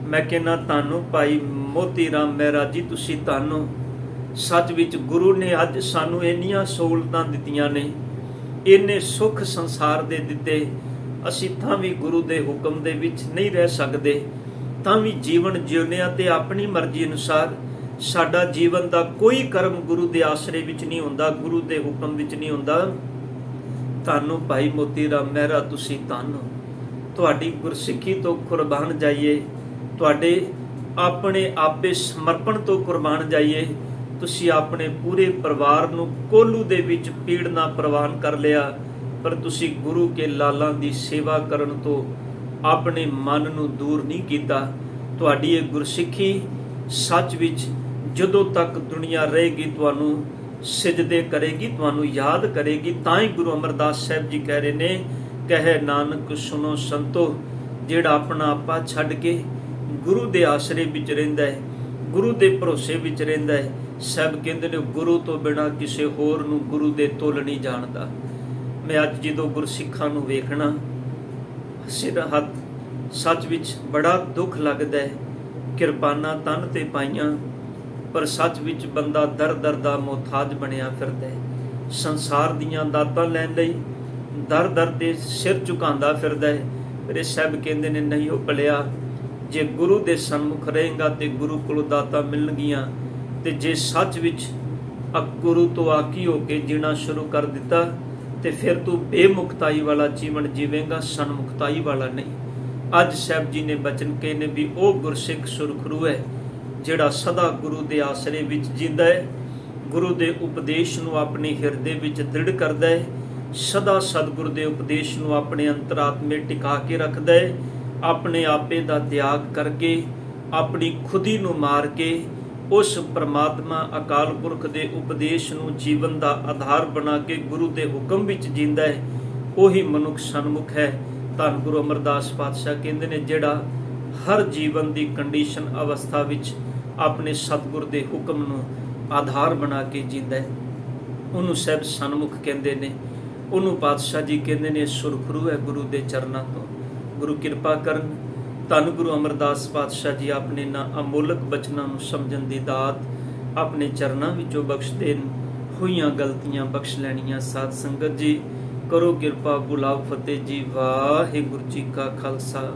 ਮੈਂ ਕਹਿੰਦਾ ਤੁਹਾਨੂੰ ਭਾਈ ਮੋਤੀ ਰਾਮ ਮਹਿਰਾ ਜੀ, ਤੁਸੀਂ ਤੁਹਾਨੂੰ ਸੱਚ ਵਿੱਚ ਗੁਰੂ ਨੇ ਅੱਜ ਸਾਨੂੰ ਇੰਨੀਆਂ ਸਹੂਲਤਾਂ ਦਿੱਤੀਆਂ ਨੇ, ਇੰਨੇ ਸੁੱਖ ਸੰਸਾਰ ਦੇ ਦਿੱਤੇ। ਅਸੀਂ ਤਾਂ ਵੀ ਗੁਰੂ ਦੇ ਹੁਕਮ ਦੇ ਵਿੱਚ ਨਹੀਂ ਰਹਿ ਸਕਦੇ, ਤਾਂ ਵੀ ਜੀਵਨ ਜਿਉਂਦੇ ਹਾਂ ਤੇ ਆਪਣੀ ਮਰਜ਼ੀ ਅਨੁਸਾਰ। ਸਾਡਾ ਜੀਵਨ ਦਾ ਕੋਈ ਕਰਮ ਗੁਰੂ ਦੇ ਆਸਰੇ ਵਿੱਚ ਨਹੀਂ ਹੁੰਦਾ, ਗੁਰੂ ਦੇ ਹੁਕਮ ਵਿੱਚ ਨਹੀਂ ਹੁੰਦਾ। ਤੁਹਾਨੂੰ ਭਾਈ ਮੋਤੀ ਰਾਮ ਮਹਿਰਾ, ਤੁਸੀਂ ਤੁਹਾਨੂੰ ਤੁਹਾਡੀ ਗੁਰਸਿੱਖੀ ਤੋਂ ਕੁਰਬਾਨ ਜਾਈਏ, ਤੁਹਾਡੇ ਆਪਣੇ ਆਪੇ ਸਮਰਪਣ ਤੋਂ ਕੁਰਬਾਨ ਜਾਈਏ। ਤੁਸੀਂ ਆਪਣੇ ਪੂਰੇ ਪਰਿਵਾਰ ਨੂੰ ਕੋਲੂ ਦੇ ਵਿੱਚ ਪੀੜਨਾ ਪ੍ਰਵਾਨ ਕਰ ਲਿਆ, ਪਰ ਤੁਸੀਂ ਗੁਰੂ ਕੇ ਲਾਲਾਂ ਦੀ ਸੇਵਾ ਕਰਨ ਤੋਂ ਆਪਣੇ ਮਨ ਨੂੰ ਦੂਰ ਨਹੀਂ ਕੀਤਾ। ਤੁਹਾਡੀ ਇਹ ਗੁਰਸਿੱਖੀ ਸੱਚ ਵਿੱਚ ਜਦੋਂ ਤੱਕ ਦੁਨੀਆ ਰਹੇਗੀ ਤੁਹਾਨੂੰ ਸਿਜਦੇ ਕਰੇਗੀ, ਤੁਹਾਨੂੰ ਯਾਦ ਕਰੇਗੀ। ਤਾਂ ਹੀ ਗੁਰੂ ਅਮਰਦਾਸ ਸਾਹਿਬ ਜੀ ਕਹਿ ਰਹੇ ਨੇ, ਕਹੇ ਨਾਨਕ ਸੁਨੋ ਸੰਤੋ, ਜਿਹੜਾ ਆਪਣਾ ਆਪਾ ਛੱਡ ਕੇ ਗੁਰੂ ਦੇ ਆਸਰੇ ਵਿੱਚ ਰਹਿੰਦਾ ਹੈ, ਗੁਰੂ ਦੇ ਭਰੋਸੇ ਵਿੱਚ ਰਹਿੰਦਾ ਹੈ। ਸਭ ਕਹਿੰਦੇ ਨੇ ਗੁਰੂ ਤੋਂ ਬਿਨਾਂ ਕਿਸੇ ਹੋਰ ਨੂੰ ਗੁਰੂ ਦੇ ਤੁੱਲ ਨਹੀਂ ਜਾਣਦਾ। ਮੈਂ ਅੱਜ ਜਦੋਂ ਗੁਰਸਿੱਖਾਂ ਨੂੰ ਵੇਖਣਾ, ਸਿਰ ਹੱਥ ਸੱਚ ਵਿੱਚ ਬੜਾ ਦੁੱਖ ਲੱਗਦਾ ਹੈ। ਕਿਰਪਾਨਾਂ ਤਨ ਤੇ ਪਾਈਆਂ, ਪਰ ਸੱਚ ਵਿੱਚ ਬੰਦਾ ਦਰ ਦਰ ਦਾ ਮੁਹਤਾਜ ਬਣਿਆ ਫਿਰਦਾ ਹੈ। ਸੰਸਾਰ ਦੀਆਂ ਦਾਤਾਂ ਲੈਣ ਲਈ ਦਰ ਦਰ ਤੇ ਸਿਰ ਝੁਕਾਉਂਦਾ ਫਿਰਦਾ ਹੈ। ਮੇਰੇ ਸਾਹਿਬ ਕਹਿੰਦੇ ਨੇ, ਨਹੀਂ ਉਹ ਭਲਿਆ, ਜੇ ਗੁਰੂ ਦੇ ਸਨਮੁਖ ਰਹੇਗਾ ਤੇ ਗੁਰੂ ਕੋਲੋਂ ਦਾਤਾਂ ਮਿਲਣਗੀਆਂ। ਤੇ ਜੇ ਸੱਚ ਵਿੱਚ ਗੁਰੂ ਤੋਂ ਆਕੀ ਹੋ ਕੇ ਜੀਣਾ ਸ਼ੁਰੂ ਕਰ ਦਿੱਤਾ ਤੇ ਫਿਰ ਤੂੰ ਬੇਮੁਖਤਾਈ ਵਾਲਾ ਜੀਵਨ ਜੀਵੇਂਗਾ, ਸਨਮੁਖਤਾਈ ਵਾਲਾ ਨਹੀਂ। ਅੱਜ ਸਾਹਿਬ ਜੀ ਨੇ ਬਚਨ ਕਹੇ ਨੇ ਵੀ ਉਹ ਗੁਰਸਿੱਖ ਸੁਰਖਰੂ ਹੈ ਜਿਹੜਾ ਸਦਾ ਗੁਰੂ ਦੇ ਆਸਰੇ ਵਿੱਚ ਜੀਂਦਾ ਹੈ, ਗੁਰੂ ਦੇ ਉਪਦੇਸ਼ ਨੂੰ ਆਪਣੇ ਹਿਰਦੇ ਵਿੱਚ ਦ੍ਰਿੜ ਕਰਦਾ ਹੈ, ਸਦਾ ਸਤਿਗੁਰ ਦੇ ਉਪਦੇਸ਼ ਨੂੰ ਆਪਣੇ ਅੰਤਰਾਤਮੇ ਟਿਕਾ ਕੇ ਰੱਖਦਾ ਹੈ। ਆਪਣੇ ਆਪੇ ਦਾ ਤਿਆਗ ਕਰਕੇ, ਆਪਣੀ ਖੁਦੀ ਨੂੰ ਮਾਰ ਕੇ ਉਸ ਪ੍ਰਮਾਤਮਾ ਅਕਾਲ ਪੁਰਖ ਦੇ ਉਪਦੇਸ਼ ਨੂੰ ਜੀਵਨ ਦਾ ਆਧਾਰ ਬਣਾ ਕੇ ਗੁਰੂ ਦੇ ਹੁਕਮ ਵਿੱਚ ਜੀਂਦਾ ਹੈ, ਉਹੀ ਮਨੁੱਖ ਸਨਮੁਖ ਹੈ। ਧੰਨ ਗੁਰੂ ਅਮਰਦਾਸ ਪਾਤਸ਼ਾਹ ਕਹਿੰਦੇ ਨੇ, ਜਿਹੜਾ ਹਰ ਜੀਵਨ ਦੀ ਕੰਡੀਸ਼ਨ ਅਵਸਥਾ ਵਿੱਚ ਆਪਣੇ ਸਤਿਗੁਰ ਦੇ ਹੁਕਮ ਨੂੰ ਆਧਾਰ ਬਣਾ ਕੇ ਜੀਂਦਾ ਹੈ, ਉਹਨੂੰ ਸਹਿਬ ਸਨਮੁਖ ਕਹਿੰਦੇ ਨੇ। ਉਹਨੂੰ ਪਾਤਸ਼ਾਹ ਜੀ ਕਹਿੰਦੇ ਨੇ ਸੁਰਖਰੂ ਹੈ ਗੁਰੂ ਦੇ ਚਰਨਾਂ ਤੋਂ। ਗੁਰੂ ਕਿਰਪਾ ਕਰਨ, ਧੰਨ ਗੁਰੂ ਅਮਰਦਾਸ ਪਾਤਸ਼ਾਹ ਜੀ ਆਪਣੇ ਨਾ ਅਮੋਲਕ ਬਚਨਾਂ ਨੂੰ ਸਮਝਣ ਦੀ ਦਾਤ ਆਪਣੇ ਚਰਨਾਂ ਵਿੱਚੋਂ ਬਖਸ਼ ਦੇਣ। ਹੋਈਆਂ ਗਲਤੀਆਂ ਬਖਸ਼ ਲੈਣੀਆਂ। ਸਾਧ ਸੰਗਤ ਜੀ ਕਰੋ ਕਿਰਪਾ, ਗੁਲਾਬ ਫਤਿਹ ਜੀ। ਵਾਹਿਗੁਰੂ ਜੀ ਕਾ ਖਾਲਸਾ